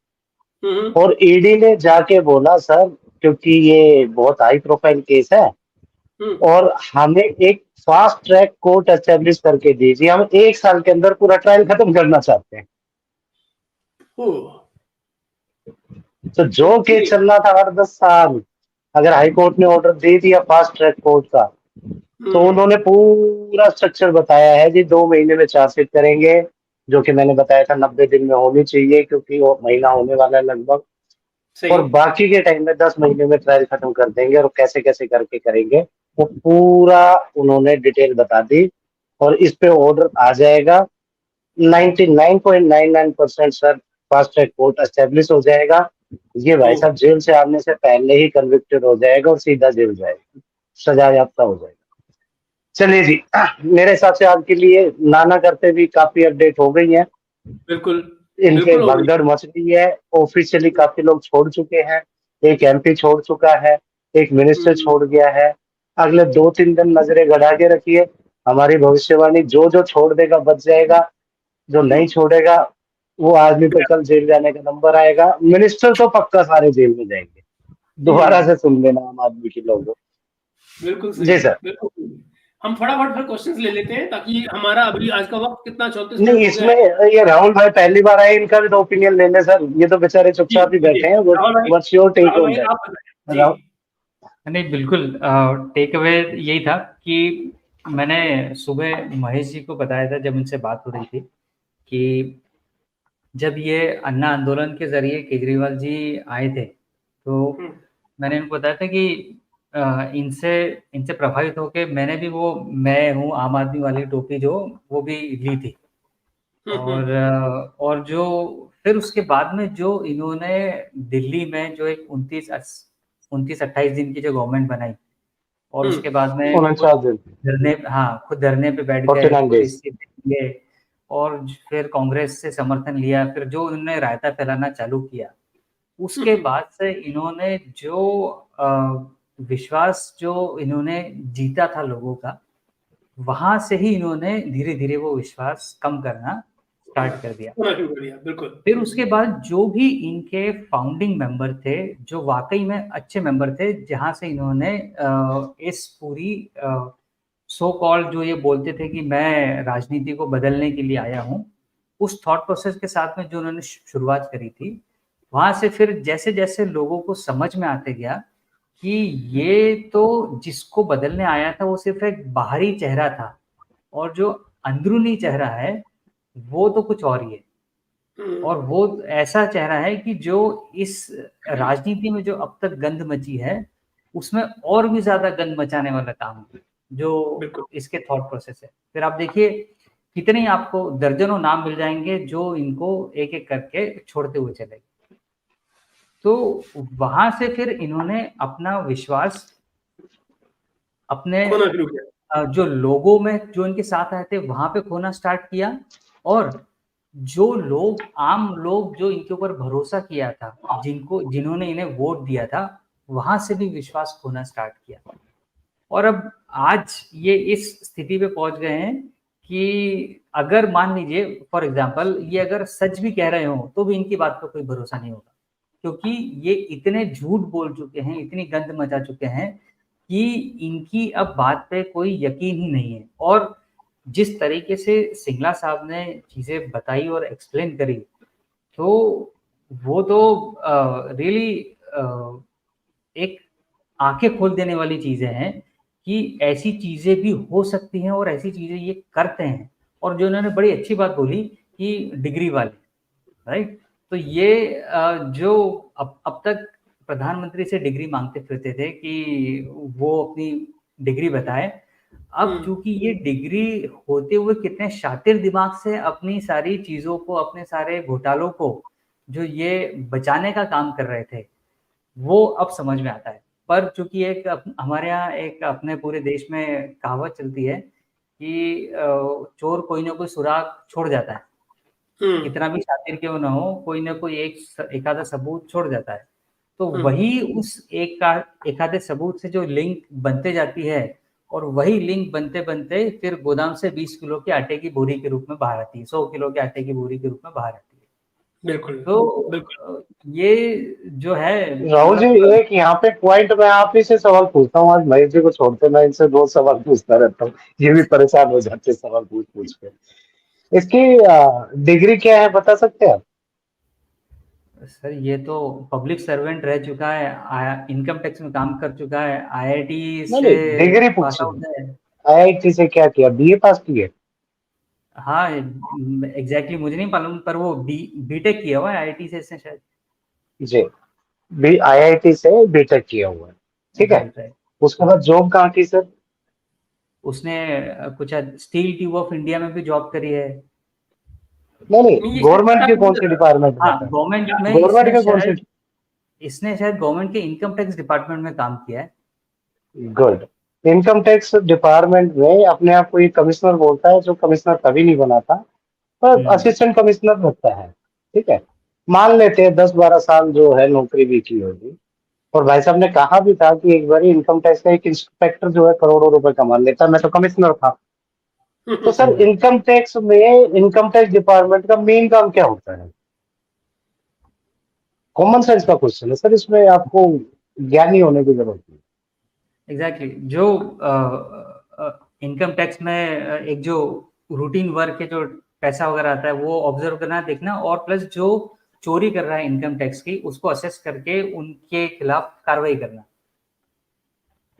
[SPEAKER 1] हम्म
[SPEAKER 3] और ईडी ने जाके बोला सर, क्योंकि ये बहुत हाई प्रोफाइल केस है
[SPEAKER 1] हम्म
[SPEAKER 3] और हमें एक फास्ट ट्रैक कोर्ट एस्टेब्लिश करके दीजिए, हम 1 साल के अंदर पूरा ट्रायल खत्म करना चाहते हैं।
[SPEAKER 1] ओ
[SPEAKER 3] तो जो केस
[SPEAKER 1] ओके।
[SPEAKER 3] चल रहा था 8-10 साल, अगर हाई कोर्ट ने ऑर्डर दे दिया फास्ट ट्रैक कोर्ट का, तो
[SPEAKER 1] हम्म
[SPEAKER 3] उन्होंने पूरा स्ट्रक्चर बताया है जी, 2 महीने में चार्जशीट करेंगे, जो कि मैंने बताया था 90 दिन में होनी चाहिए, क्योंकि वो महीना होने वाला है लगभग।
[SPEAKER 1] सही।
[SPEAKER 3] और बाकी के टाइम में 10 महीने में ट्रायल खत्म कर देंगे, और कैसे कैसे करके करेंगे वो पूरा उन्होंने डिटेल बता दी। और इस पे ऑर्डर आ जाएगा, 99.99% sir fast track court establish हो जाएगा। ये भाई
[SPEAKER 1] ओ
[SPEAKER 3] साहब जेल से आने से पहले ही कन्विक्टेड हो जाएगा और सीधा जेल जाएगा, सजा याफ्ता हो जाएगा। चलिए जी, मेरे हिसाब से आज के लिए नाना करते भी काफी अपडेट हो गई है।
[SPEAKER 1] बिल्कुल।
[SPEAKER 3] इनके
[SPEAKER 1] बिल्कुल हो गई।
[SPEAKER 3] भगदड़ मच रही है, ऑफिशियली काफी लोग छोड़ चुके हैं, एक एमपी छोड़ चुका है, एक मिनिस्टर
[SPEAKER 1] हम्म
[SPEAKER 3] छोड़ गया है। अगले 2-3 दिन नजरें गड़ा के रखिए, हमारी भविष्यवाणी जो जो छोड़ देगा बच जाएगा, जो नहीं छोड़ेगा वो आज नहीं तो कल जेल जाने का नंबर आएगा। मिनिस्टर तो पक्का सारे जेल में जाएंगे, दोबारा
[SPEAKER 1] हम्म
[SPEAKER 3] से सुन लेना आम आदमी के लोगों।
[SPEAKER 1] बिल्कुल सही।
[SPEAKER 3] जी सर।
[SPEAKER 1] बिल्कुल सही। हम फटाफट फिर क्वेश्चंस ले लेते हैं ताकि हमारा अभी आज का वक्त कितना 34 मिनट
[SPEAKER 3] नहीं
[SPEAKER 1] हो गया
[SPEAKER 3] इसमें
[SPEAKER 1] है।
[SPEAKER 3] ये राहुल भाई पहली बार आए, इनका भी तो ओपिनियन ले लें सर, ये तो बेचारे
[SPEAKER 1] जी
[SPEAKER 3] चुपचाप ही
[SPEAKER 1] जी
[SPEAKER 3] बैठे हैं। What's your take
[SPEAKER 1] Rahul
[SPEAKER 3] on
[SPEAKER 1] भाई
[SPEAKER 3] दैट?
[SPEAKER 1] आप बताएं जी।
[SPEAKER 2] नहीं बिल्कुल, टेक अवे यही था कि मैंने सुबह महेश जी को बताया था जब उनसे बात हो रही थी कि जब ये अन्ना आंदोलन के जरिए केजरीवाल जी आए थे, तो मैंने इनको बताया था कि इनसे इनसे प्रभावित होके मैंने भी वो मैं हूँ आम आदमी वाली टोपी जो वो भी ली थी। और जो फिर उसके बाद में जो इन्होंने दिल्ली में जो एक 29-28 दिन की जो गवर्नमेंट बनाई, और उसके बाद में
[SPEAKER 3] 49 दिन
[SPEAKER 2] खुद धरने पे बैठ गए,
[SPEAKER 3] 49
[SPEAKER 2] खुद
[SPEAKER 3] days।
[SPEAKER 2] इस्तीफे दिए, और फिर कांग्रेस से समर्थन लिया, फिर जो उन्होंने रायता फैलाना चालू किया, उसके बाद से इन्होंने जो विश्वास जो इन्होंने जीता था लोगों का, वहां से ही इन्होंने धीरे धीरे वो विश्वास कम करना स्टार्ट कर दिया।
[SPEAKER 1] बिल्कुल।
[SPEAKER 2] फिर उसके बाद जो भी इनके फाउंडिंग मेंबर थे, जो वाकई में अच्छे मेंबर थे, जहां से इन्होंने इस पूरी सो कॉल्ड जो ये बोलते थे कि मैं राजनीति को बदलने के लिए आया हूँ, उस थॉट प्रोसेस के साथ में जो उन्होंने शुरुआत करी थी, वहां से फिर जैसे जैसे लोगों को समझ में आते गया कि ये तो जिसको बदलने आया था वो सिर्फ एक बाहरी चेहरा था, और जो अंदरूनी चेहरा है वो तो कुछ और ही है, और वो ऐसा चेहरा है कि जो इस राजनीति में जो अब तक गंद मची है, उसमें और भी ज्यादा गंद मचाने वाला काम है, जो इसके थॉट प्रोसेस है। फिर आप देखिए कितने ही आपको दर्जनों नाम मिल जाएंगे जो इनको एक एक करके छोड़ते हुए चलेंगे। तो वहां से फिर इन्होंने अपना विश्वास अपने जो लोगों में जो इनके साथ आए थे वहां पे खोना स्टार्ट किया, और जो लोग आम लोग जो इनके ऊपर भरोसा किया था, जिन्होंने इन्हें वोट दिया था, वहां से भी विश्वास खोना स्टार्ट किया। और अब आज ये इस स्थिति पे पहुंच गए हैं कि अगर मान लीजिए फॉर एग्जांपल ये अगर सच भी कह रहे हो तो भी इनकी बात पर कोई भरोसा नहीं होगा, क्योंकि ये इतने झूठ बोल चुके हैं, इतनी गंद मचा चुके हैं कि इनकी अब बात पे कोई यकीन ही नहीं है। और जिस तरीके से सिंगला साहब ने चीजें बताई और एक्सप्लेन करी, तो वो तो रियली एक आंखें खोल देने वाली चीजें हैं कि ऐसी चीजें भी हो सकती हैं और ऐसी चीजें ये करते हैं। और जो उन्होंने बड़ी अच्छी बात बोली कि डिग्री वाले, राइट, तो ये जो अब तक प्रधानमंत्री से डिग्री मांगते फिरते थे कि वो अपनी डिग्री बताए, अब चूंकि ये डिग्री होते हुए कितने शातिर दिमाग से अपनी सारी चीजों को, अपने सारे घोटालों को जो ये बचाने का काम कर रहे थे, वो अब समझ में आता है। पर चूंकि एक हमारे यहाँ एक अपने पूरे देश में कहावत चलती है कि चोर कोई ना कोई सुराग छोड़ जाता है, कितना भी शातिर क्यों ना हो, कोई ना कोई एक आधा सबूत छोड़ जाता है। तो वही उस एक आधे सबूत से जो लिंक बनते जाती है, और वही लिंक बनते बनते फिर गोदाम से 20 किलो के आटे की बोरी के रूप में बाहर आती है, 100 किलो के आटे की बोरी के रूप में बाहर आती है।
[SPEAKER 1] बिल्कुल।
[SPEAKER 2] तो ये जो है
[SPEAKER 3] राहुल जी, एक यहाँ पे पॉइंट मैं आप ही से सवाल पूछता हूँ। आज महेश जी को छोड़ते मैं इनसे 2 सवाल पूछता रहता हूँ, ये भी परेशान हो जाते सवाल पूछ के। इसकी डिग्री क्या है बता सकते हैं आप?
[SPEAKER 2] सर ये तो पब्लिक सर्वेंट रह चुका है, इनकम टैक्स में काम कर चुका है, आईआईटी से
[SPEAKER 3] डिग्री
[SPEAKER 2] पास आउट है।
[SPEAKER 3] आईआईटी से क्या किया? बीए पास किए?
[SPEAKER 2] हाँ एग्जैक्टली मुझे नहीं मालूम, पर वो बीटेक किया हुआ है आईआईटी से इसने शायद।
[SPEAKER 3] जी, आईआईटी से बीटेक किया हुआ है, ठीक है। उसके बाद जॉब कहाँ की सर?
[SPEAKER 2] उसने कुछ स्टील ट्यूब ऑफ इंडिया में भी जॉब करी है।
[SPEAKER 3] नहीं, गवर्नमेंट के कौन से डिपार्टमेंट में?
[SPEAKER 2] हाँ, गवर्नमेंट में
[SPEAKER 3] गवर्नमेंट के कौन से?
[SPEAKER 2] इसने शायद गवर्नमेंट के इनकम टैक्स डिपार्टमेंट में काम किया है।
[SPEAKER 3] गुड। इनकम टैक्स डिपार्टमेंट में अपने आप को ये कमिश्नर बोलता है, जो कमिश्नर कभी नहीं बना था, पर असिस्टेंट कमिश्नर रहता है, ठीक है। मान लेते हैं 10-12 साल जो है नौकरी भी की होगी। और भाई साहब ने कहा भी था कि एक बार इनकम टैक्स का एक इंस्पेक्टर जो है करोड़ों रुपए कमा लेता, मैं तो कमिश्नर था। तो सर इनकम टैक्स में इनकम टैक्स डिपार्टमेंट का मेन काम क्या होता है? कॉमन सेंस का क्वेश्चन है सर, इसमें आपको ज्ञानी होने की जरूरत नहीं।
[SPEAKER 2] एग्जैक्टली जो इनकम टैक्स में एक जो रूटीन वर्क है, जो पैसा वगैरह आता है वो ऑब्जर्व करना, देखना, और प्लस जो चोरी कर रहा है इनकम टैक्स की उसको असेस करके उनके खिलाफ कार्रवाई करना।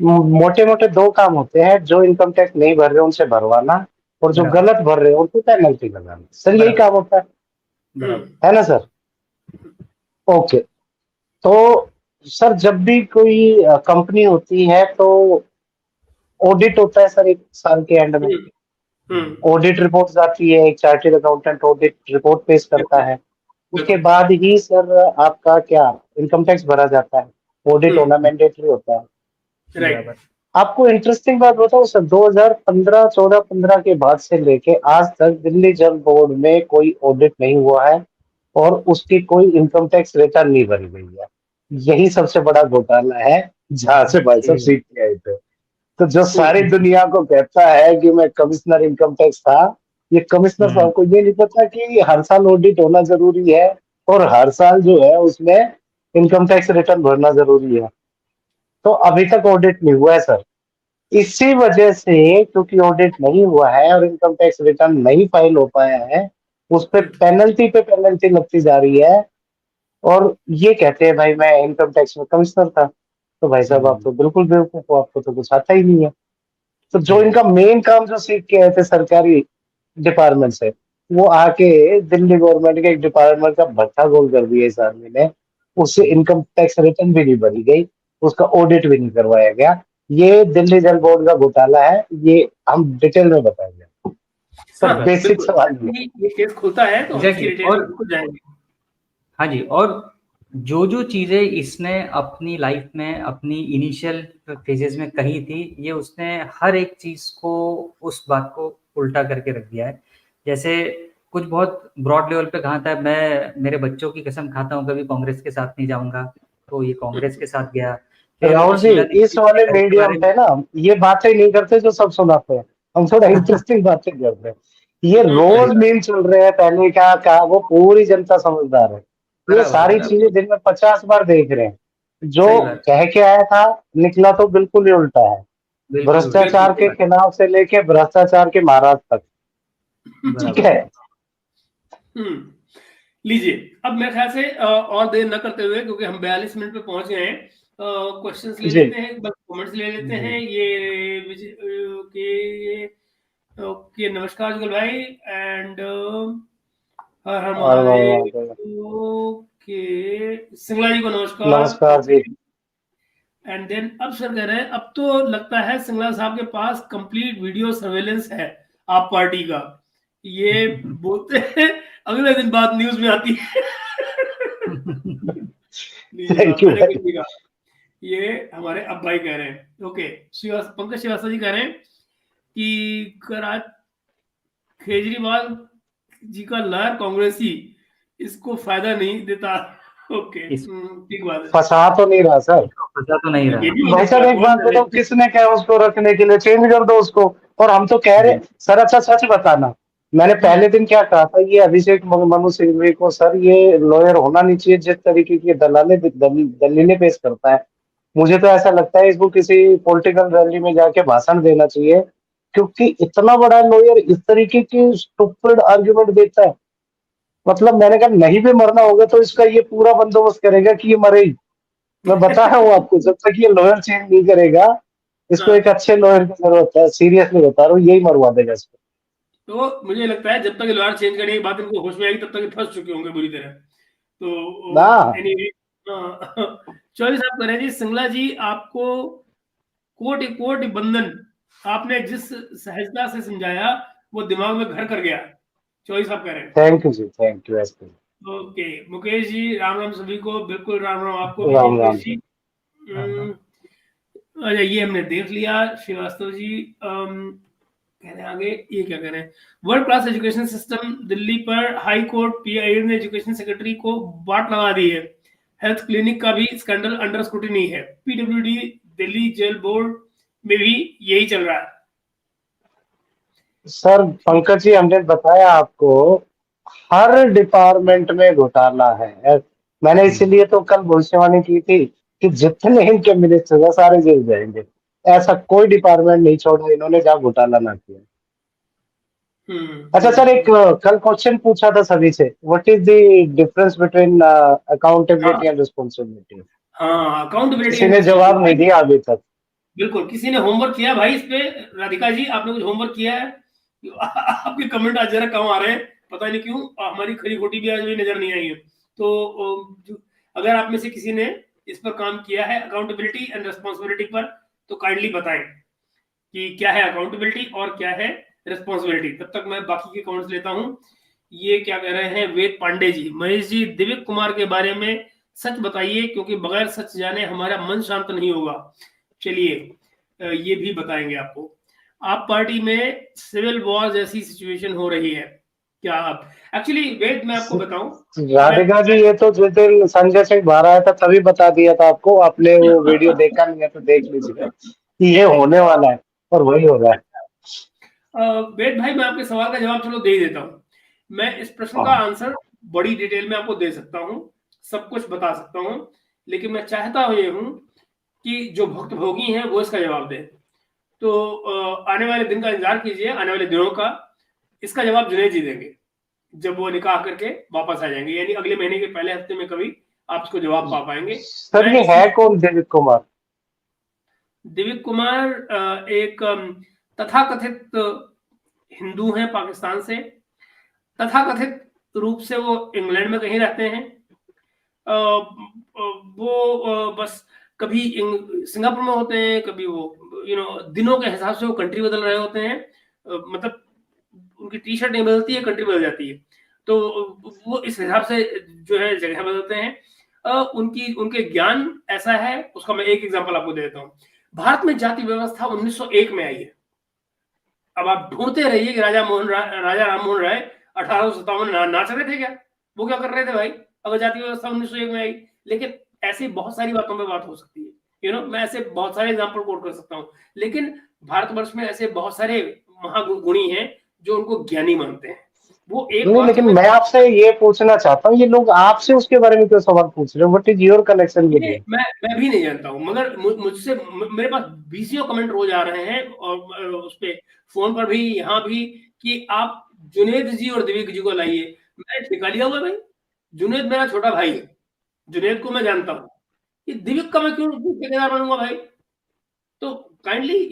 [SPEAKER 3] मोटे मोटे 2 काम होते हैं। जो इनकम टैक्स नहीं भर रहे उनसे भरवाना, और जो
[SPEAKER 2] बराबर।
[SPEAKER 3] गलत भर रहे हैं उनको पेनल्टी लगाना। सर यही
[SPEAKER 2] बराबर।
[SPEAKER 3] काम होता है ना सर? ओके। तो सर जब भी कोई कंपनी होती है तो ऑडिट होता है सर एक साल के एंड में। ऑडिट रिपोर्ट आती है, एक चार्टेड अकाउंटेंट ऑडिट रिपोर्ट पेश करता है। उसके बाद ही सर आपका क्या इनकम टैक्स भरा जाता है। ऑडिट होना मैंडेटरी होता है।
[SPEAKER 2] बराबर।
[SPEAKER 3] आपको इंटरेस्टिंग बात बताऊं सर, 2015 14-15 के बाद से लेके आज तक दिल्ली जल बोर्ड में कोई ऑडिट नहीं हुआ है और उसकी कोई इनकम टैक्स रिटर्न नहीं भरी गई है। यही सबसे बड़ा घोटाला है जहां से भाई साहब सीख के आए थे। तो जो सारी दुनिया को कहता है कि मैं कमिश्नर इनकम टैक्स था, ये कमिश्नर साहब को ये नहीं पता कि हर साल ऑडिट होना जरूरी है और हर साल जो है उसमें इनकम टैक्स रिटर्न भरना जरूरी है। तो अभी तक ऑडिट नहीं हुआ है सर। इसी वजह से क्योंकि ऑडिट नहीं हुआ है और इनकम टैक्स रिटर्न नहीं फाइल हो पाया है, उस पे पेनल्टी लगती जा रही है। और ये कहते हैं भाई मैं इनकम टैक्स में कमिश्नर था। तो भाई साहब आप तो बिल्कुल बेवकूफ हो, आपको तो कुछ आता ही नहीं है। तो जो इनका मेन काम जो सीख के आए थे सरकारी डिपार्टमेंट से, वो आके दिल्ली गवर्नमेंट के एक डिपार्टमेंट का भट्टा गोल कर दिया इस आदमी ने। उससे इनकम टैक्स रिटर्न भी नहीं भरी गई, उसका ऑडिट भी नहीं करवाया गया। ये दिल्ली जल बोर्ड का घोटाला है, ये हम डिटेल में बताएंगे। सर बेसिक सवाल
[SPEAKER 1] ये केस खुलता है तो हम इसकी डिटेल में बिल्कुल जाएंगे।
[SPEAKER 2] हाँ जी। और जो चीजें इसने अपनी लाइफ में अपनी इनिशियल फेजेस में कही थी, ये उसने हर एक चीज को उस बात को उल्टा करके रख दिया है। जैसे कुछ बहुत ब्रॉड लेवल पे कहा था, मैं मेरे बच्चों की कसम खाता हूँ कभी कांग्रेस के साथ नहीं जाऊंगा, तो ये कांग्रेस के साथ गया।
[SPEAKER 3] राहुल जी इस वाले मीडियम पे ना ये बातें नहीं करते जो सब सुनाते हैं, हम थोड़ा इंटरेस्टिंग बातें करते हैं। ये रोज मीम चल रहे हैं, पहले क्या वो पूरी जनता समझदार है। ये सारी चीजें दिन में 50 बार देख रहे हैं। जो कह के आया था निकला तो बिल्कुल ही उल्टा है। भ्रष्टाचार के खिलाफ से लेके भ्रष्टाचार के महाराज तक। ठीक है।
[SPEAKER 1] लीजिए अब मेरे ख्याल से और देर न करते हुए, क्योंकि हम 42 मिनट पे पहुंच गए हैं, क्वेश्चंस ले लेते हैं, बस कमेंट्स ले लेते हैं। ये ओके नमस्कार जुगल भाई एंड ओके सिंगला जी को
[SPEAKER 3] नमस्कार जी।
[SPEAKER 1] एंड देन अब सर कह रहे हैं अब तो लगता है सिंगला साहब के पास कंप्लीट वीडियो सर्वेलेंस है आप पार्टी का। ये बोलते हैं अगले दिन बात न्यूज में आती है। ये हमारे अब भाई कह रहे हैं। ओके पंकज श्रीवास्तव जी कह रहे हैं कि केजरीवाल जी का लहर कांग्रेसी इसको फायदा नहीं देता। ओके ठीक बात है।
[SPEAKER 3] फंसा तो नहीं रहा सर,
[SPEAKER 2] फंसा तो नहीं रहा
[SPEAKER 3] भाई साहब। एक बात बताओ, किसने कहा उसको रखने के लिए? चेंज कर दो उसको। और हम तो कह रहे सर अच्छा सच बताना, मैंने पहले दिन क्या कहा था, ये अभिषेक मनु सिंघवी को सर ये लॉयर होना नहीं चाहिए। जिस तरीके की दलीलें पेश करता है, मुझे तो ऐसा लगता है इसको किसी पॉलिटिकल रैली में जाके भाषण देना चाहिए, क्योंकि इतना बड़ा लॉयर इस तरीके की स्टूपिड आर्ग्यूमेंट देता है। मतलब मैंने कहा नहीं भी मरना होगा तो इसका ये पूरा बंदोबस्त करेगा कि ये मरे ही। मैं बता रहा हूँ आपको, जब तक ये लॉयर चेंज नहीं करेगा, इसको एक अच्छे लॉयर की जरूरत है। सीरियसली बता रहा हूँ, यही मरवा देगा इसको।
[SPEAKER 1] तो मुझे लगता है जब तक लॉयर चेंज करने की बात इनको होश में आएगी तब तक फंस चुके होंगे बुरी तरह। तो एनीवे चौधरी साहब कह रहे जी सिंगला जी आपको कोटि कोटि बंधन, आपने जिस सहजता से समझाया वो दिमाग में घर कर गया। चौधरी साहब कह रहे हैं
[SPEAKER 3] थैंक यू जी, thank you.
[SPEAKER 1] Okay Mukesh ji Ram Ram सभी को। बिल्कुल राम राम आपको
[SPEAKER 3] राम
[SPEAKER 1] भी
[SPEAKER 3] राम
[SPEAKER 1] मुकेश जी। अच्छा ये हमने देख लिया। श्रीवास्तव जी कह रहे हैं आगे ये क्या कह रहे हैं, world class education system Delhi पर हाई कोर्ट पीआईबी ने एजुकेशन सेक्रेटरी को बाट लगा दी है। हेल्थ क्लिनिक का भी स्कैंडल अंडर स्क्रूटिनी है। पीडब्ल्यूडी दिल्ली जेल बोर्ड में भी यही चल रहा है।
[SPEAKER 3] सर पंकज जी हमने बताया आपको, हर डिपार्टमेंट में घोटाला है। मैंने इसीलिए तो कल भविष्यवाणी की थी कि जितने इनके मिनिस्टर है सारे जेल जाएंगे। ऐसा कोई डिपार्टमेंट नहीं छोड़ा इन्होंने जहाँ घोटाला ना किया। अच्छा सर, एक कल क्वेश्चन पूछा था सभी से, what is the difference between accountability and responsibility?
[SPEAKER 1] हाँ अकाउंटेबिलिटी
[SPEAKER 3] किसी ने जवाब नहीं दिया अभी तक।
[SPEAKER 1] बिल्कुल किसी ने होमवर्क किया भाई इस पे? राधिका जी आपने कुछ होमवर्क किया है? आपके कमेंट आज जरा कम आ रहे हैं, पता नहीं क्यों, हमारी खरी खोटी भी आज भी नजर नहीं आई है। तो अगर आप में से किसी ने इस पर काम किया है, अकाउंटेबिलिटी एंड रिस्पॉन्सिबिलिटी पर, तो काइंडली बताएं कि क्या है अकाउंटेबिलिटी और क्या है रिस्पॉन्सिबिलिटी। तब तक मैं बाकी के कमेंट्स लेता हूं। ये क्या कह रहे हैं वेद पांडे जी, महेश जी, दिव्य कुमार के बारे में सच बताइए, क्योंकि बगैर सच जाने हमारा मन शांत नहीं होगा। चलिए ये भी बताएंगे आपको। आप पार्टी में सिविल वॉर जैसी सिचुएशन हो रही है क्या? आप एक्चुअली वेद, मैं आपको बताऊं,
[SPEAKER 3] राधिका जी, ये तो जिस दिन संजय सिंह बाहर आया था तभी बता दिया था आपको, आपने वो वीडियो देखा नहीं है तो देख लीजिएगा कि ये होने वाला है और वही हो रहा है।
[SPEAKER 1] वेद भाई, मैं आपके सवाल का जवाब चलो दे ही देता हूँ। मैं इस प्रश्न का आंसर बड़ी डिटेल में आपको दे सकता हूँ, सब कुछ बता सकता हूँ, लेकिन मैं चाहता ये हूँ कि जो भक्त भोगी हैं वो इसका जवाब दें। तो आने वाले दिन का इंतजार कीजिए, आने वाले दिनों का। इसका जवाब जुनैद जी देंगे जब वो निकाह करके वापस आ जाएंगे, यानी अगले महीने के पहले हफ्ते में कभी आप इसको जवाब पा पाएंगे।
[SPEAKER 3] सर ये है कौन दिव्य कुमार?
[SPEAKER 1] दिव्य कुमार एक तथाकथित हिंदू हैं पाकिस्तान से, तथाकथित रूप से वो इंग्लैंड में कहीं रहते हैं। वो बस कभी सिंगापुर में होते हैं, कभी वो दिनों के हिसाब से वो कंट्री बदल रहे होते हैं। मतलब उनकी टी शर्ट नहीं बदलती है, कंट्री बदल जाती है, तो वो इस हिसाब से जो है जगह बदलते हैं। उनके ज्ञान ऐसा है, उसका मैं एक एग्जांपल आपको देता हूँ। भारत में जाति व्यवस्था 1901 में आई है। अब आप ढूंढते रहिए कि राजा राम मोहन राय 1857 नाच रहे थे क्या? वो क्या कर रहे थे भाई, अगर जाति व्यवस्था 1901 में आई? लेकिन ऐसी बहुत सारी बातों पे बात हो सकती है, मैं ऐसे बहुत सारे एग्जांपल कोट कर सकता हूँ। लेकिन भारतवर्ष में ऐसे बहुत सारे महागुणी हैं जो उनको ज्ञानी मानते हैं। वो एक
[SPEAKER 3] नहीं, लेकिन मैं आपसे ये पूछना चाहता हूँ, ये लोग आपसे उसके बारे में क्यों सवाल पूछ रहे हो? What is your connection with him?
[SPEAKER 1] मैं भी नहीं जानता हूँ, मगर मुझसे मेरे पास बीसियों कमेंट रोज आ रहे हैं, और उस पे फोन पर भी, यहाँ भी, कि आप जुनैद जी और दिव्य जी को लाइए। मैं ठिका लिया हुआ भाई, जुनैद मेरा छोटा भाई है, जुनैद को मैं जानता हूँ, ये दिव्य का मैं क्यों ठेकेदार बनूंगा भाई? तो kindly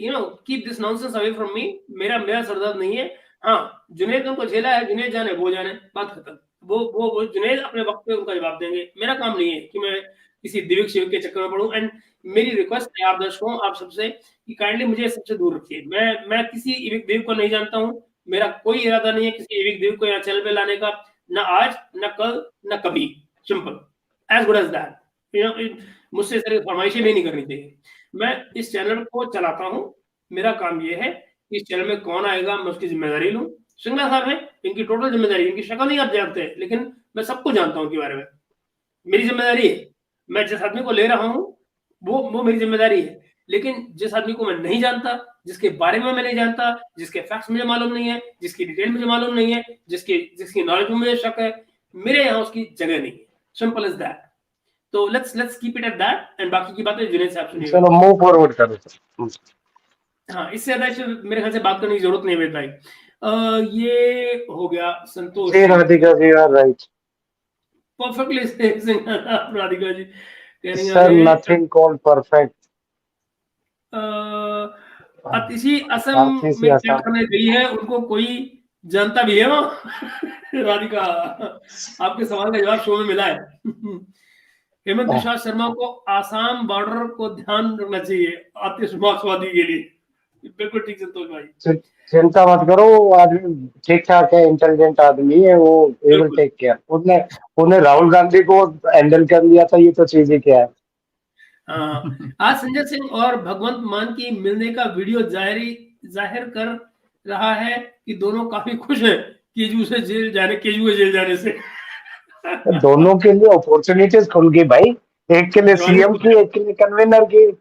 [SPEAKER 1] keep this nonsense away from me. मेरा सरदर्द नहीं है। हाँ, जुनैद उनको झेला है, जुनैद जाने वो जाने, बात खत्म। वो जुनैद अपने वक्त पे उनका जवाब देंगे। मेरा काम नहीं है कि मैं किसी दिव्य शिव के चक्कर में पड़ूं। एंड मेरी रिक्वेस्ट है आप दर्शकों, आप सबसे, कि काइंडली मुझे सबसे दूर रखिए। मैं किसी एविक देव को नहीं जानता हूँ, मेरा कोई इरादा नहीं है किसी एविक देव को यहाँ चैनल पे लाने का, ना आज, ना कल, ना कभी। Simple, as good as that. मुझसे सारी फरमाइशें नहीं करनी चाहिए। मैं इस चैनल को चलाता हूँ, मेरा काम ये है कि इस चैनल में कौन आएगा मैं उसकी जिम्मेदारी लूँ। सिंगला साहब है, इनकी टोटल जिम्मेदारी, इनकी शक्ल नहीं आप जानते हैं, लेकिन मैं सबको जानता हूँ इनके बारे में। मेरी जिम्मेदारी है, मैं जिस आदमी को ले रहा हूँ वो मेरी जिम्मेदारी है। लेकिन जिस आदमी को मैं नहीं जानता, जिसके बारे में मैं नहीं जानता, जिसके फैक्ट्स मुझे मालूम नहीं है, जिसकी डिटेल मुझे मालूम नहीं है, जिसकी नॉलेज में मुझे शक है, मेरे यहाँ उसकी जगह नहीं है। Simple is that. तो let's keep it at that, and बाकी की बातें जुनैद साहब सुनिएगा।
[SPEAKER 3] चलो मूव फॉरवर्ड करो।
[SPEAKER 1] हाँ, इससे ज्यादा मेरे ख्याल से बात करने की जरूरत नहीं है भाई। ये हो गया Santosh
[SPEAKER 3] ji Radhika ji, are right,
[SPEAKER 1] perfectly. Radhika ji कह रही
[SPEAKER 3] sir nothing called perfect.
[SPEAKER 1] Atishi Assam में क्या करने गई है, उनको कोई जानता भी है वो? राधिका, आपके सवाल का जवाब शो में मिला है। हेमंत विश्वास शर्मा को आसाम बॉर्डर को ध्यान रखना चाहिए आतिशबाजी के लिए। बिल्कुल ठीक संतोष भाई,
[SPEAKER 3] चिंता मत करो, वो आदमी ठीक ठाक है, इंटेलिजेंट आदमी है, वो विल टेक केयर। उन्हें राहुल गांधी को हैंडल कर लिया था, ये तो चीज ही क्या है।
[SPEAKER 1] आज संजय सिंह और भगवंत मान की मिलने का वीडियो जाहिर कर रहा है कि दोनों काफी खुश हैं केजू के जेल जाने से।
[SPEAKER 3] दोनों के लिए अपॉर्चुनिटीज खुल गई भाई, एक के लिए सीएम की, एक के लिए कन्वीनर की।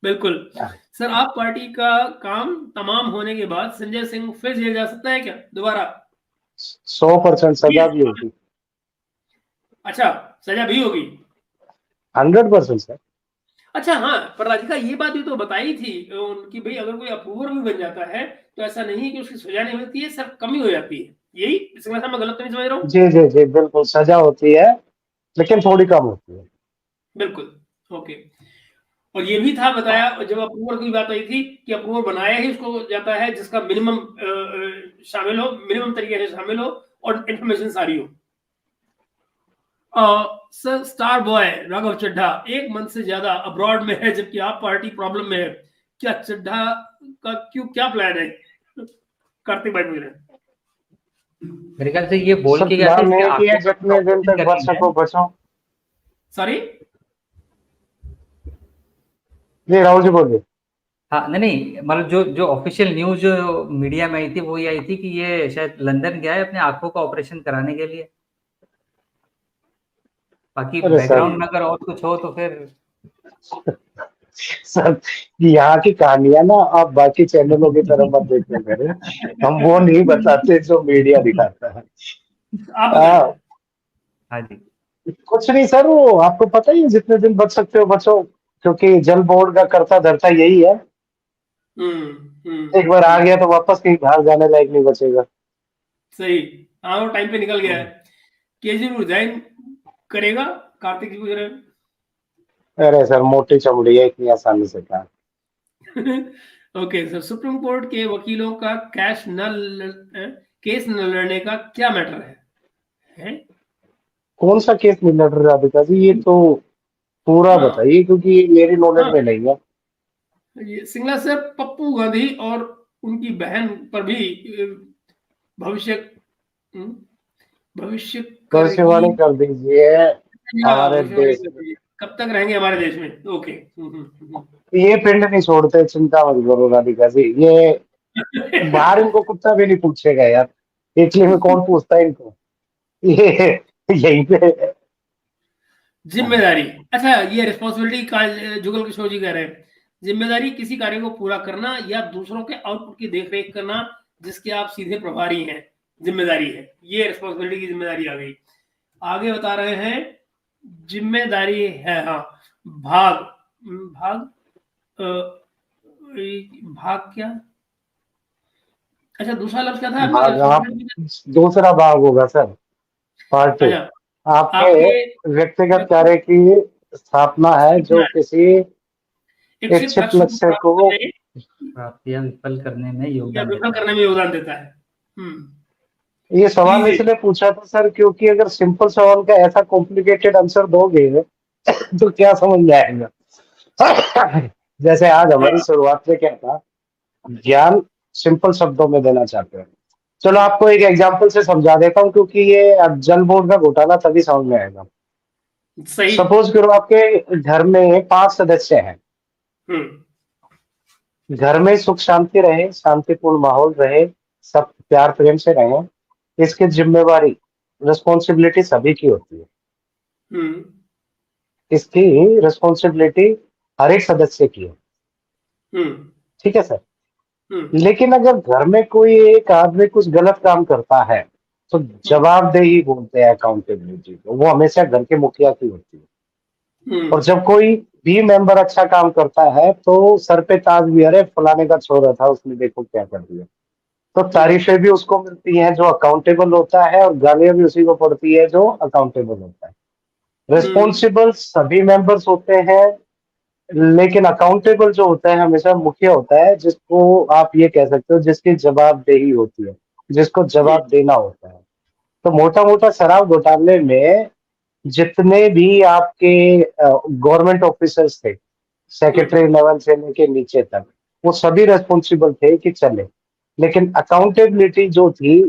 [SPEAKER 1] बिल्कुल सर, आप पार्टी का काम तमाम होने के बाद संजय सिंह फिर जेल जा सकता है क्या दोबारा?
[SPEAKER 3] 100% सजा भी होगी।
[SPEAKER 1] अच्छा, सजा भी होगी
[SPEAKER 3] 100% सर।
[SPEAKER 1] अच्छा हाँ, पर राधिका ये बात भी तो बताई थी उनकी, भाई अगर कोई अप्रूवर भी बन जाता है तो ऐसा नहीं है कि उसकी सजा नहीं मिलती है, सर कमी हो जाती है। यही, इसमें मैं गलत तो नहीं समझ रहा हूँ?
[SPEAKER 3] जी जी जी, बिल्कुल सजा होती है, लेकिन थोड़ी कम होती है।
[SPEAKER 1] बिल्कुल, ओके। और ये भी था बताया जब अप्रूवल की बात आई थी कि अप्रूवल बनाया ही उसको जाता है जिसका मिनिमम शामिल हो, मिनिमम तरीके से शामिल हो और इन्फॉर्मेशन सारी हो। Sir star boy Raghav Chadha 1 month से ज्यादा अब्रॉड में है जबकि आप पार्टी प्रॉब्लम में है, क्या चड्ढा का क्या प्लान है? कार्तिक भाई पूछ रहे हैं।
[SPEAKER 2] मेरे ख्याल से ये बोल
[SPEAKER 3] सर
[SPEAKER 2] के गया था
[SPEAKER 3] प्लान
[SPEAKER 2] इसके
[SPEAKER 3] है कि
[SPEAKER 2] आंखों का
[SPEAKER 3] जितने दिन
[SPEAKER 2] ऑपरेशन
[SPEAKER 3] तक बच
[SPEAKER 2] करनी है।
[SPEAKER 3] सको बचो।
[SPEAKER 1] सॉरी,
[SPEAKER 3] जी राहुल जी बोलिए।
[SPEAKER 2] हाँ, नहीं मतलब जो ऑफिशियल न्यूज मीडिया में आई थी वो ये आई थी कि ये शायद लंदन गया है अपने आंखों का ऑपरेशन कराने के लिए। बाकी
[SPEAKER 3] अरे सर,
[SPEAKER 2] बैकग्राउंड में अगर और कुछ हो तो फिर
[SPEAKER 3] सर यहाँ की कहानियां ना आप बाकी चैनलों की तरह मत देखने करें, हम वो नहीं बताते जो मीडिया दिखाता है।
[SPEAKER 1] आप
[SPEAKER 3] हाँ,
[SPEAKER 1] बताइए।
[SPEAKER 2] हाँ जी।
[SPEAKER 3] कुछ नहीं सर, वो आपको पता ही है, जितने दिन बच सकते हो बचो, क्योंकि जल बोर्ड का करता धरता यही है। एक बार आ गया तो वापस कहीं बाहर जाने लायक नहीं बचेगा।
[SPEAKER 1] सही। हाँ, वो टाइम पे निकल गया है। केजरीवाल रिजाइन करेगा? कार्तिक जी पूछ रहे हैं।
[SPEAKER 3] अरे सर मोटी चमड़ी है, इतनी आसानी से क्या।
[SPEAKER 1] ओके सर, सुप्रीम कोर्ट के वकीलों का केस न लड़ने का क्या मैटर है?
[SPEAKER 3] कौन सा केस नहीं लड़ रहा राधिका जी, ये तो पूरा
[SPEAKER 1] हाँ,
[SPEAKER 3] बताइए, क्योंकि ये मेरी नॉलेज
[SPEAKER 1] हाँ,
[SPEAKER 3] में नहीं है।
[SPEAKER 1] ये सिंगला से पप्पू गांधी और उनकी बहन पर भी भविष्य हम्म, भविष्य करेगी।
[SPEAKER 3] भविष्यवाणी कर दीजिए
[SPEAKER 1] हाँ,
[SPEAKER 3] हमारे
[SPEAKER 1] भविष्यवाणी
[SPEAKER 3] देश
[SPEAKER 1] कर
[SPEAKER 3] में।
[SPEAKER 1] रही है। कब तक रहेंगे हमारे देश में? ओके।
[SPEAKER 3] ये पिंड नहीं छोड़ते, चिंता मत करो राधिका जी, ये बाहर इनको कुत्ता भी नहीं पूछेगा यार, इटली में कौन पूछता है इनको, ये यहीं पे।
[SPEAKER 1] जिम्मेदारी, अच्छा, ये रिस्पॉन्सिबिलिटी का जुगल किशोर जी कह रहे हैं, जिम्मेदारी किसी कार्य को पूरा करना या दूसरों के आउटपुट की देखरेख करना जिसके आप सीधे प्रभारी हैं, जिम्मेदारी है। ये रिस्पॉन्सिबिलिटी की जिम्मेदारी आ गई। आगे बता रहे हैं जिम्मेदारी है, हाँ, भाग भाग अ, भाग क्या? अच्छा, दूसरा लफ्ज क्या था आपने
[SPEAKER 3] भाग आप
[SPEAKER 1] रिस्पॉन्सिबिलिटी?
[SPEAKER 3] दूसरा भाग होगा सर, पार्ट टू।
[SPEAKER 1] अच्छा,
[SPEAKER 3] आपके
[SPEAKER 1] आपके
[SPEAKER 3] व्यक्तिगत कार्य की स्थापना है जो किसी
[SPEAKER 1] इच्छित
[SPEAKER 3] इच्छित
[SPEAKER 1] लक्ष्य को
[SPEAKER 3] लक्ष्य
[SPEAKER 1] प्राप्त
[SPEAKER 3] को।
[SPEAKER 1] करने
[SPEAKER 2] प्राप्त या विफल करने में
[SPEAKER 1] या
[SPEAKER 2] योगदान
[SPEAKER 1] विफल
[SPEAKER 2] देता है।
[SPEAKER 1] करने में योगदान देता है।
[SPEAKER 3] ये सवाल
[SPEAKER 1] लीजिए।
[SPEAKER 3] इसलिए पूछा था सर, क्योंकि अगर सिंपल सवाल का ऐसा कॉम्प्लिकेटेड आंसर दोगे तो क्या समझ में आएगा। जैसे आज हमारी
[SPEAKER 1] हाँ,
[SPEAKER 3] शुरुआत में क्या था, ज्ञान सिंपल शब्दों में देना चाहते हैं। चलो आपको एक एग्जांपल से समझा देता हूँ, क्योंकि ये अब जल बोर्ड का घोटाला तभी समझ में आएगा।
[SPEAKER 1] सही।
[SPEAKER 3] सपोज करो आपके घर में 5 सदस्य हैं,
[SPEAKER 1] हम्म
[SPEAKER 3] घर में सुख शांति रहे, शांतिपूर्ण माहौल रहे, सब प्यार प्रेम से रहे, इसकी जिम्मेवारी रिस्पॉन्सिबिलिटी सभी की होती है।
[SPEAKER 1] हम्म
[SPEAKER 3] इसकी रिस्पॉन्सिबिलिटी हर एक सदस्य की है।
[SPEAKER 1] हम्म
[SPEAKER 3] ठीक है सर।
[SPEAKER 1] हम्म
[SPEAKER 3] लेकिन अगर घर में कोई एक आदमी कुछ गलत काम करता है तो
[SPEAKER 1] हम्म
[SPEAKER 3] जवाबदेही बोलते हैं अकाउंटेबिलिटी को, वो हमेशा घर के मुखिया की होती है। और
[SPEAKER 1] हम्म
[SPEAKER 3] जब कोई भी मेंबर अच्छा काम करता है तो सर पे ताज भी, अरे फलाने का छोरा था उसने देखो क्या कर दिया, तो
[SPEAKER 1] हम्म
[SPEAKER 3] तारीफें भी उसको मिलती हैं जो अकाउंटेबल होता है, और गालियां भी उसी को पड़ती है जो अकाउंटेबल होता है।
[SPEAKER 1] हम्म
[SPEAKER 3] रिस्पॉन्सिबल सभी मेंबर्स होते हैं, लेकिन अकाउंटेबल जो होता है हमेशा मुखिया होता है, जिसको आप ये कह सकते हो जिसकी जवाबदेही होती है, जिसको
[SPEAKER 1] हम्म
[SPEAKER 3] जवाब देना होता है। तो मोटा मोटा शराब घोटाले में जितने भी आपके गवर्नमेंट ऑफिसर्स थे,
[SPEAKER 1] हम्म
[SPEAKER 3] सेक्रेटरी लेवल से लेके नीचे तक, वो सभी रेस्पॉन्सिबल थे कि चले। लेकिन अकाउंटेबिलिटी जो थी,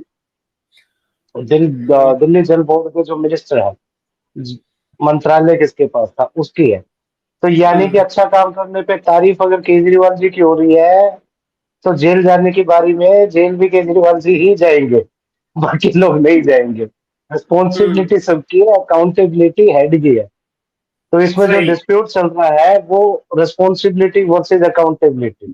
[SPEAKER 3] दिल्ली जल बोर्ड के जो मिनिस्टर है, मंत्रालय किसके पास था, उसकी है। तो यानी कि अच्छा काम करने पे तारीफ अगर केजरीवाल जी की हो रही है, तो जेल जाने की बारी में जेल भी केजरीवाल जी ही जाएंगे, बाकी लोग नहीं जाएंगे।
[SPEAKER 1] हम्म,
[SPEAKER 3] रिस्पॉन्सिबिलिटी सबकी है, अकाउंटेबिलिटी हेड की है। तो इसमें जो
[SPEAKER 1] सही।
[SPEAKER 3] डिस्प्यूट चल रहा है वो रिस्पॉन्सिबिलिटी वर्सेज अकाउंटेबिलिटी,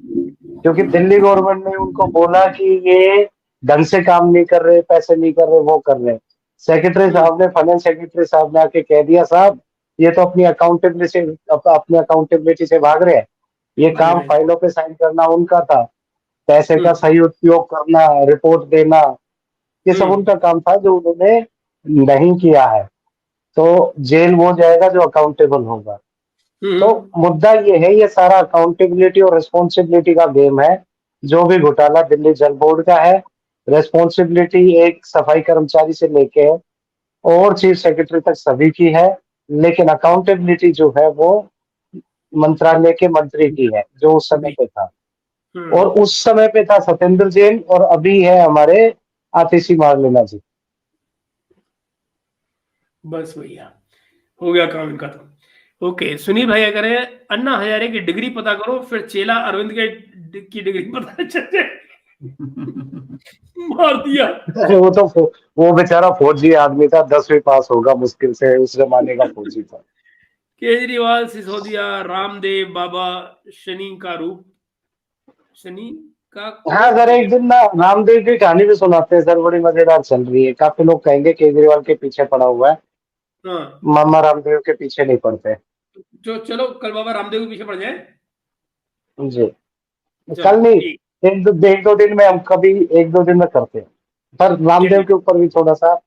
[SPEAKER 3] क्योंकि दिल्ली गवर्नमेंट ने उनको बोला कि ये ढंग से काम नहीं कर रहे, पैसे नहीं कर रहे, वो कर रहे। सेक्रेटरी
[SPEAKER 1] हम्म
[SPEAKER 3] साहब ने, फाइनेंस सेक्रेटरी साहब ने आके कह दिया, साहब ये तो अपनी अकाउंटेबिलिटी से अपनी अकाउंटेबिलिटी से भाग रहे हैं, ये
[SPEAKER 1] भाग
[SPEAKER 3] काम
[SPEAKER 1] रहे हैं।
[SPEAKER 3] फाइलों पे साइन करना उनका था, पैसे का
[SPEAKER 1] हम्म
[SPEAKER 3] सही उपयोग करना, रिपोर्ट देना, ये सब
[SPEAKER 1] हम्म
[SPEAKER 3] उनका काम था जो उन्होंने नहीं किया है। तो जेल वो जाएगा जो अकाउंटेबल होगा। तो मुद्दा ये है, ये सारा अकाउंटेबिलिटी और रिस्पॉन्सिबिलिटी का गेम है। जो भी घोटाला दिल्ली जल बोर्ड का है, रिस्पॉन्सिबिलिटी एक सफाई कर्मचारी से लेके और चीफ सेक्रेटरी तक सभी की है, लेकिन अकाउंटेबिलिटी जो है वो मंत्रालय के मंत्री की है, जो उस समय पे था। और उस समय पे था सत्येंद्र जैन, और अभी है हमारे आतिशी मारलेना जी।
[SPEAKER 1] बस भैया, हो गया काम इनका तो। ओके, सुनील भाई अगर है अन्ना हजारे की डिग्री पता करो, फिर चेला अरविंद के की डिग्री पता चल जाए। मार दिया।
[SPEAKER 3] वो तो वो बेचारा फौजी आदमी था, 10वीं पास होगा मुश्किल से, उस जमाने का फौजी था।
[SPEAKER 1] केजरीवाल, सिसोदिया, रामदेव बाबा, शनि का रूप, शनि का
[SPEAKER 3] हाँ सर, एक दिन ना रामदेव की कहानी भी सुनाते हैं सर, बड़ी मजेदार चल रही है। काफी लोग कहेंगे केजरीवाल के पीछे पड़ा हुआ है,
[SPEAKER 1] हाँ,
[SPEAKER 3] मामा रामदेव के पीछे नहीं पड़ते।
[SPEAKER 1] जो चलो कल बाबा रामदेव के पीछे पड़ जाए।
[SPEAKER 3] जी,
[SPEAKER 1] चलो
[SPEAKER 3] कल नहीं,
[SPEAKER 1] ठीक।
[SPEAKER 3] एक दो दिन में, हम कभी एक दो दिन में करते हैं। पर रामदेव
[SPEAKER 1] चलिए,
[SPEAKER 3] के ऊपर भी थोड़ा सा,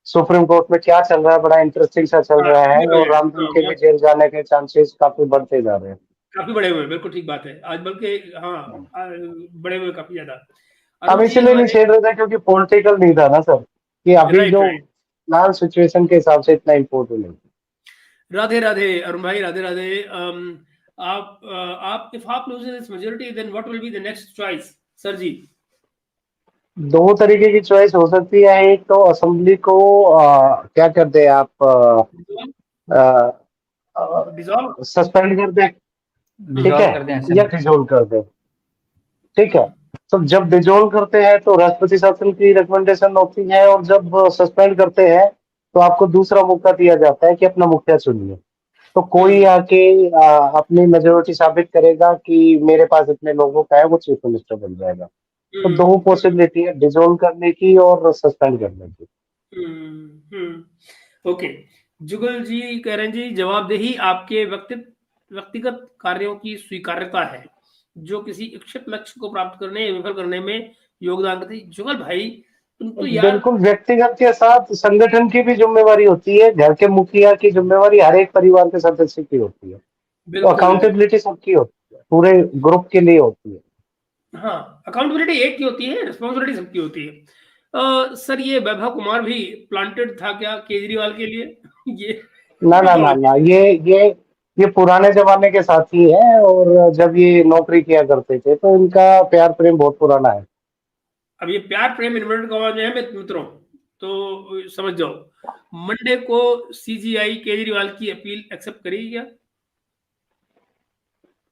[SPEAKER 3] सुप्रीम कोर्ट में क्या चल रहा है, बड़ा इंटरेस्टिंग सा चल
[SPEAKER 1] हाँ
[SPEAKER 3] रहा है,
[SPEAKER 1] ये तो
[SPEAKER 3] और
[SPEAKER 1] है,
[SPEAKER 3] रामदेव
[SPEAKER 1] हाँ
[SPEAKER 3] के भी
[SPEAKER 1] बहुत
[SPEAKER 3] जेल जाने के चांसेस काफी बढ़ते जा रहे हैं।
[SPEAKER 1] काफी बड़े हुए हैं, बिल्कुल ठीक बात है आज, बल्कि हाँ बड़े हुए काफी ज्यादा।
[SPEAKER 3] हम
[SPEAKER 1] अरुण जी
[SPEAKER 3] इसलिए नहीं
[SPEAKER 1] हमारे,
[SPEAKER 3] छेड़ रहे थे क्योंकि पॉलिटिकल नहीं था ना सर, कि अभी
[SPEAKER 1] राइट
[SPEAKER 3] जो
[SPEAKER 1] राइट।
[SPEAKER 3] फिलहाल सिचुएशन के हिसाब से इतना इम्पोर्टेंट नहीं।
[SPEAKER 1] राधे राधे अरुण भाई, राधे राधे। आप, इफ आप lose this majority then what will be the next choice sir जी?
[SPEAKER 3] दो तरीके की चॉइस हो सकती है। एक तो असेंबली को क्या कर दे आप,
[SPEAKER 1] डिसॉल्व।
[SPEAKER 3] सस्पेंड कर दे, ठीक है,
[SPEAKER 2] डिसॉल्व कर दें
[SPEAKER 3] या
[SPEAKER 2] असेंबली।
[SPEAKER 3] डिसोल्व कर दे, ठीक है। तो जब डिसोल्व करते हैं तो राष्ट्रपति शासन की रिकमेंडेशन होती है, और जब सस्पेंड करते हैं तो आपको दूसरा मौका दिया जाता है कि अपना मुखिया चुनिए। तो कोई आके अपनी मेजोरिटी साबित करेगा कि मेरे पास इतने लोगों का है, वो चीफ मिनिस्टर बन जाएगा। तो दो पॉसिबिलिटी है, डिसोल्व करने की और सस्पेंड करने की।
[SPEAKER 1] ओके, जुगल जी कह रहे हैं जी, जवाबदेही आपके व्यक्तिगत कार्यों की स्वीकार्यता है जो किसी इच्छित लक्ष्य को प्राप्त करने या विफल करने में योगदान करती है। जुगल भाई तुम तो यार,
[SPEAKER 3] बिल्कुल, व्यक्तिगत के साथ संगठन की भी जिम्मेवारी होती है, घर के मुखिया की जिम्मेवारी हर एक परिवार के सदस्य की होती है। तो
[SPEAKER 1] बिल्कुल
[SPEAKER 3] अकाउंटेबिलिटी सबकी होती है, पूरे ग्रुप के लिए होती है।
[SPEAKER 1] हाँ, अकाउंटेबिलिटी एक की होती है, रिस्पॉन्सिबिलिटी सबकी होती है। सर ये वैभव कुमार भी प्लांटेड था क्या केजरीवाल के लिए? ये
[SPEAKER 3] ना ना ना
[SPEAKER 1] बताओ।
[SPEAKER 3] ना, ये पुराने जमाने के साथी है, और जब ये नौकरी किया करते थे तो इनका प्यार प्रेम बहुत पुराना है।
[SPEAKER 1] अब ये प्यार प्रेम इन्वर्टेड कॉमा में है मित्रों, तो समझ जाओ। मंडे को सीजीआई केजरीवाल की अपील एक्सेप्ट करेगी क्या?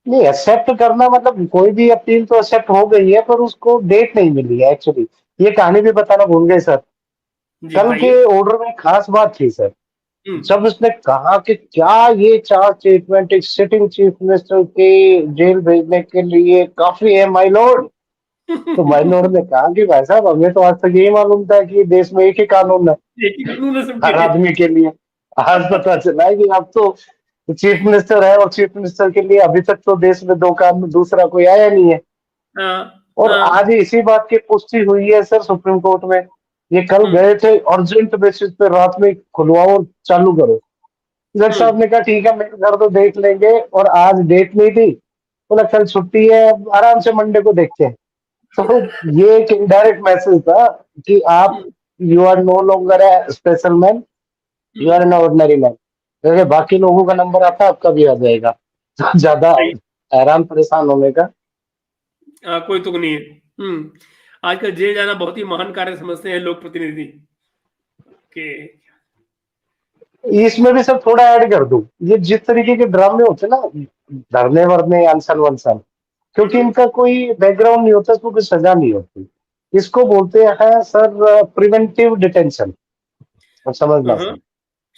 [SPEAKER 3] नहीं, एक्सेप्ट करना मतलब कोई भी अपील तो एक्सेप्ट हो गई है, पर उसको डेट नहीं मिली है एक्चुअली। ये कहानी भी बताना भूल गए सर।
[SPEAKER 1] जी
[SPEAKER 3] कल के
[SPEAKER 1] बताइए।
[SPEAKER 3] ऑर्डर में खास बात थी सर,
[SPEAKER 1] हम्म।
[SPEAKER 3] जब उसने कहा कि क्या ये चार स्टेटमेंट एक सिटिंग चीफ मिनिस्टर के जेल भेजने के लिए काफी है माय लॉर्ड। तो माय लॉर्ड ने कहा कि भाई साहब, हमें तो आज तक यही मालूम था कि देश में एक ही कानून है
[SPEAKER 1] एक ही कानून है
[SPEAKER 3] हर
[SPEAKER 1] सबके।
[SPEAKER 3] आदमी के लिए। आज पता चला है कि अब तो चीफ मिनिस्टर है, और चीफ मिनिस्टर के लिए अभी तक तो देश में दो कानून, दूसरा कोई आया नहीं है।
[SPEAKER 1] हाँ
[SPEAKER 3] और
[SPEAKER 1] हाँ।
[SPEAKER 3] आज इसी बात की पुष्टि हुई है सर सुप्रीम कोर्ट में। ये कल
[SPEAKER 1] हम्म
[SPEAKER 3] गए थे अर्जेंट बेसिस पे, रात में खुलवाओ और चालू करो। जज साहब
[SPEAKER 1] हम्म
[SPEAKER 3] ने कहा ठीक है, मेरे घर तो देख लेंगे, और आज डेट नहीं थी। बोला कल छुट्टी है, अब आराम से मंडे को देखते हैं। तो ये एक इनडायरेक्ट मैसेज था कि आप,
[SPEAKER 1] hmm
[SPEAKER 3] you are no longer a special man, you are an ordinary man. जैसे बाकी लोगों का नंबर आता है, आपका भी आ जाएगा। तो ज्यादा
[SPEAKER 1] सही।
[SPEAKER 3] हैरान परेशान होने का।
[SPEAKER 1] कोई तुक नहीं है। आजकल जेल जाना बहुत ही महान कार्य समझते हैं लोक प्रतिनिधि के।
[SPEAKER 3] इसमें भी सर थोड़ा ऐड कर दूं, ये जिस तरीके के ड्रामे होते हैं ना, धरने वरने अनशन वनशन, क्योंकि इनका कोई बैकग्राउंड नहीं होता, इसको कोई सजा नहीं होती। इसको बोलते हैं सर प्रिवेंटिव डिटेंशन। अब समझना
[SPEAKER 1] हाँ,
[SPEAKER 3] सर,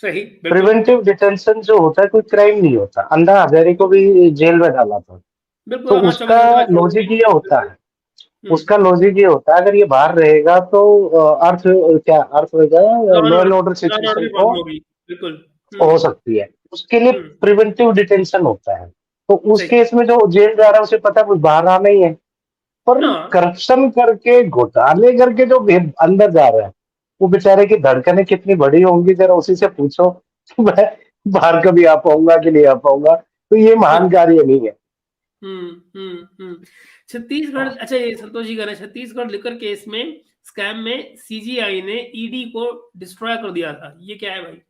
[SPEAKER 1] सही बिल्कुल।
[SPEAKER 3] प्रिवेंटिव डिटेंशन जो होता है, कोई क्राइम नहीं होता। अन्ना हजारे को भी जेल में डाला था, तो
[SPEAKER 1] बिल्कुल हाँ, 24
[SPEAKER 3] उसका
[SPEAKER 1] घंटे बाद छोड़
[SPEAKER 3] लॉजिक
[SPEAKER 1] दिया।
[SPEAKER 3] ये होता है,
[SPEAKER 1] हम्म
[SPEAKER 3] उसका लॉजिक ये होता है, अगर ये बाहर रहेगा तो अर्थ, क्या अर्थ
[SPEAKER 1] law
[SPEAKER 3] law and order
[SPEAKER 1] and order
[SPEAKER 3] situation
[SPEAKER 1] की
[SPEAKER 3] को
[SPEAKER 1] प्रॉब्लम होगी। बिल्कुल।
[SPEAKER 3] हो सकती है। उसके लिए
[SPEAKER 1] हम्म
[SPEAKER 3] प्रिवेंटिव डिटेंशन होता है। तो उस
[SPEAKER 1] सही।
[SPEAKER 3] केस में जो जेल जा रहा है उसे पता है कुछ बाहर आना ही है, पर
[SPEAKER 1] हाँ
[SPEAKER 3] करप्शन करके घोटाले करके जो अंदर जा रहा है, वो बेचारे की धड़कनें कितनी बड़ी होंगी, जरा उसी से पूछो कि मैं बाहर कभी आ पाऊंगा कि नहीं आ पाऊंगा। तो ये महान कार्य नहीं है।
[SPEAKER 1] छत्तीसगढ़, अच्छा ये संतोष जी कह रहे हैं छत्तीसगढ़ लिकर केस में स्कैम में सीजीआई ने ईडी को डिस्ट्रॉय कर दिया था, ये क्या है भाई?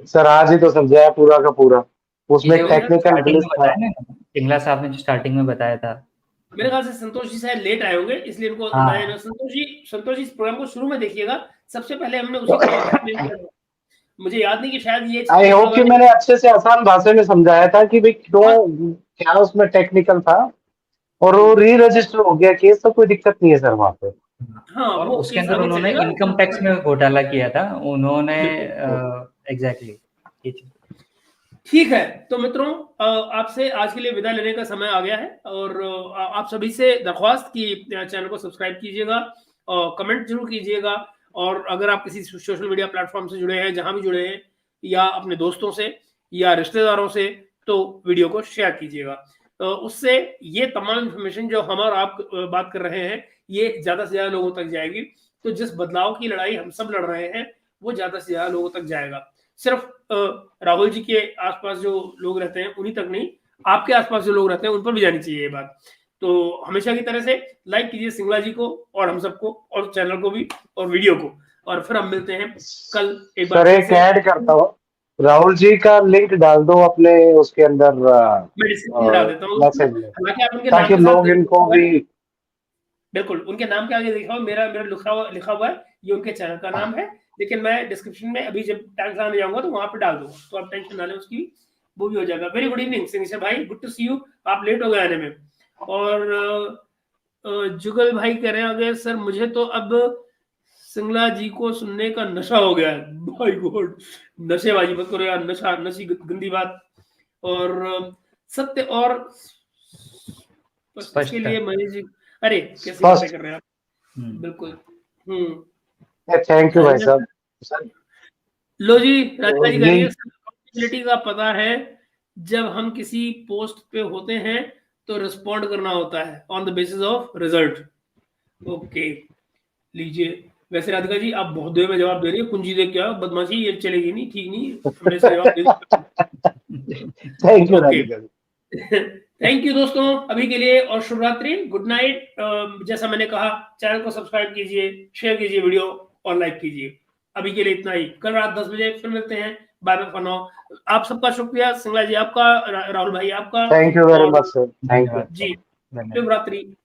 [SPEAKER 3] सर आज ही तो समझाया पूरा का पूरा, उसमें
[SPEAKER 2] ये
[SPEAKER 3] टेक्निकल
[SPEAKER 2] स्टार्टिंग
[SPEAKER 3] ग्लिच
[SPEAKER 2] में
[SPEAKER 3] था।
[SPEAKER 2] बताया ना, पिंगला साहब ने जो स्टार्टिंग में बताया था।
[SPEAKER 1] मेरे ख्याल से संतोष जी शायद लेट आए होंगे इसलिए इनको
[SPEAKER 2] हाँ।
[SPEAKER 1] बताया ना। संतोष जी इस प्रोग्राम को शुरू में देखिएगा, सबसे पहले हमने उसी को एक्सप्लेन किया था। मुझे याद नहीं कि शायद ये
[SPEAKER 3] आई होप कि मैंने अच्छे से आसान भाषा में समझाया था कि भाई क्यों, क्या उसमें टेक्निकल था, और वो री रजिस्टर हो गया केस, तो कोई दिक्कत नहीं है सर वहाँ पे।
[SPEAKER 1] हाँ,
[SPEAKER 2] और
[SPEAKER 1] वो
[SPEAKER 2] उसके
[SPEAKER 1] केस
[SPEAKER 2] अंदर
[SPEAKER 1] आगे
[SPEAKER 2] उन्होंने
[SPEAKER 1] चलेगा।
[SPEAKER 2] इनकम टैक्स में घोटाला किया था उन्होंने, एग्जैक्टली।
[SPEAKER 1] ठीक है, तो मित्रों आपसे आज के लिए विदा लेने का समय आ गया है, और आप सभी से दरख्वास्त कि चैनल को सब्सक्राइब कीजिएगा और कमेंट जरूर कीजिएगा, और अगर आप किसी सोशल मीडिया प्लेटफॉर्म से जुड़े हैं, जहां भी जुड़े हैं, या अपने दोस्तों से या रिश्तेदारों से, तो वीडियो को शेयर कीजिएगा। उससे ये तमाम इन्फॉर्मेशन जो हम और आप बात कर रहे हैं, ये ज्यादा से ज्यादा लोगों तक जाएगी। तो जिस बदलाव की लड़ाई हम सब लड़ रहे हैं, वो ज्यादा से ज्यादा लोगों तक जाएगा। सिर्फ राहुल जी के आसपास जो लोग रहते हैं उन्हीं तक नहीं, आपके आसपास जो लोग रहते हैं उन पर भी जानी चाहिए ये बात। तो हमेशा की तरह से लाइक कीजिए सिंगला जी को और हम सबको, और चैनल को भी और वीडियो को, और फिर हम मिलते हैं कल एक बार।
[SPEAKER 3] सर एक ऐड करता हूँ, राहुल जी का लिंक डाल दो अपने उसके अंदर
[SPEAKER 1] मैं डिस्क्रिप्शन में डाल देता हूँ,
[SPEAKER 3] मैसेज में,
[SPEAKER 1] हालांकि आप उनके
[SPEAKER 3] ताकि
[SPEAKER 1] नाम के साथ
[SPEAKER 3] लोग इनको भी,
[SPEAKER 1] बिल्कुल उनके नाम के आगे लिखा हुआ, मेरा लिखा हुआ है, ये उनके चैनल का नाम है, लेकिन मैं डिस्क्रिप्शन में अभी जब टैग लगाने जाऊंगा तो वहां पे डाल दूंगा, तो आप टेंशन ना लें, उसकी वो भी हो जाएगा। वेरी गुड इवनिंग सिंह भाई, गुड टू सी यू, आप लेट हो गए आने में। और जुगल भाई कह रहे हैं आगे, सर मुझे तो अब सिंगला जी को सुनने का नशा हो गया है। भाई गॉड, नशेबाजी मत करो यार, नशा नशी गंदी बात। और सत्य और इसके लिए मनीष जी, अरे कैसे बातें कर रहे हैं आप, बिल्कुल।
[SPEAKER 3] थैंक यू भाई साहब।
[SPEAKER 1] लो जी, राजा जी करिए, अकाउंटेबिलिटी का पता है, जब हम किसी पोस्ट पे होते हैं तो रिस्पॉन्ड करना होता है on the basis of result. Okay, लीजिए। वैसे राधिका जी आप बहुत देर में जवाब दे रही है, कुंजी देख क्या बदमाशी, ये चलेगी नहीं, ठीक नहीं है, हमने जवाब दे।
[SPEAKER 3] Thank you Radhika ji.
[SPEAKER 1] Thank you दोस्तों अभी के लिए, और शुभ रात्रि, गुड नाइट। जैसा मैंने कहा, चैनल को सब्सक्राइब कीजिए, शेयर कीजिए वीडियो और लाइक कीजिए। अभी के लिए इतना ही, कल रात 10 बजे फिर मिलते हैं। Bye bye for now. आप सबका शुक्रिया, सिंगला जी आपका, राहुल भाई आपका,
[SPEAKER 3] thank you very much sir, thank you
[SPEAKER 1] जी, शुभ रात्रि।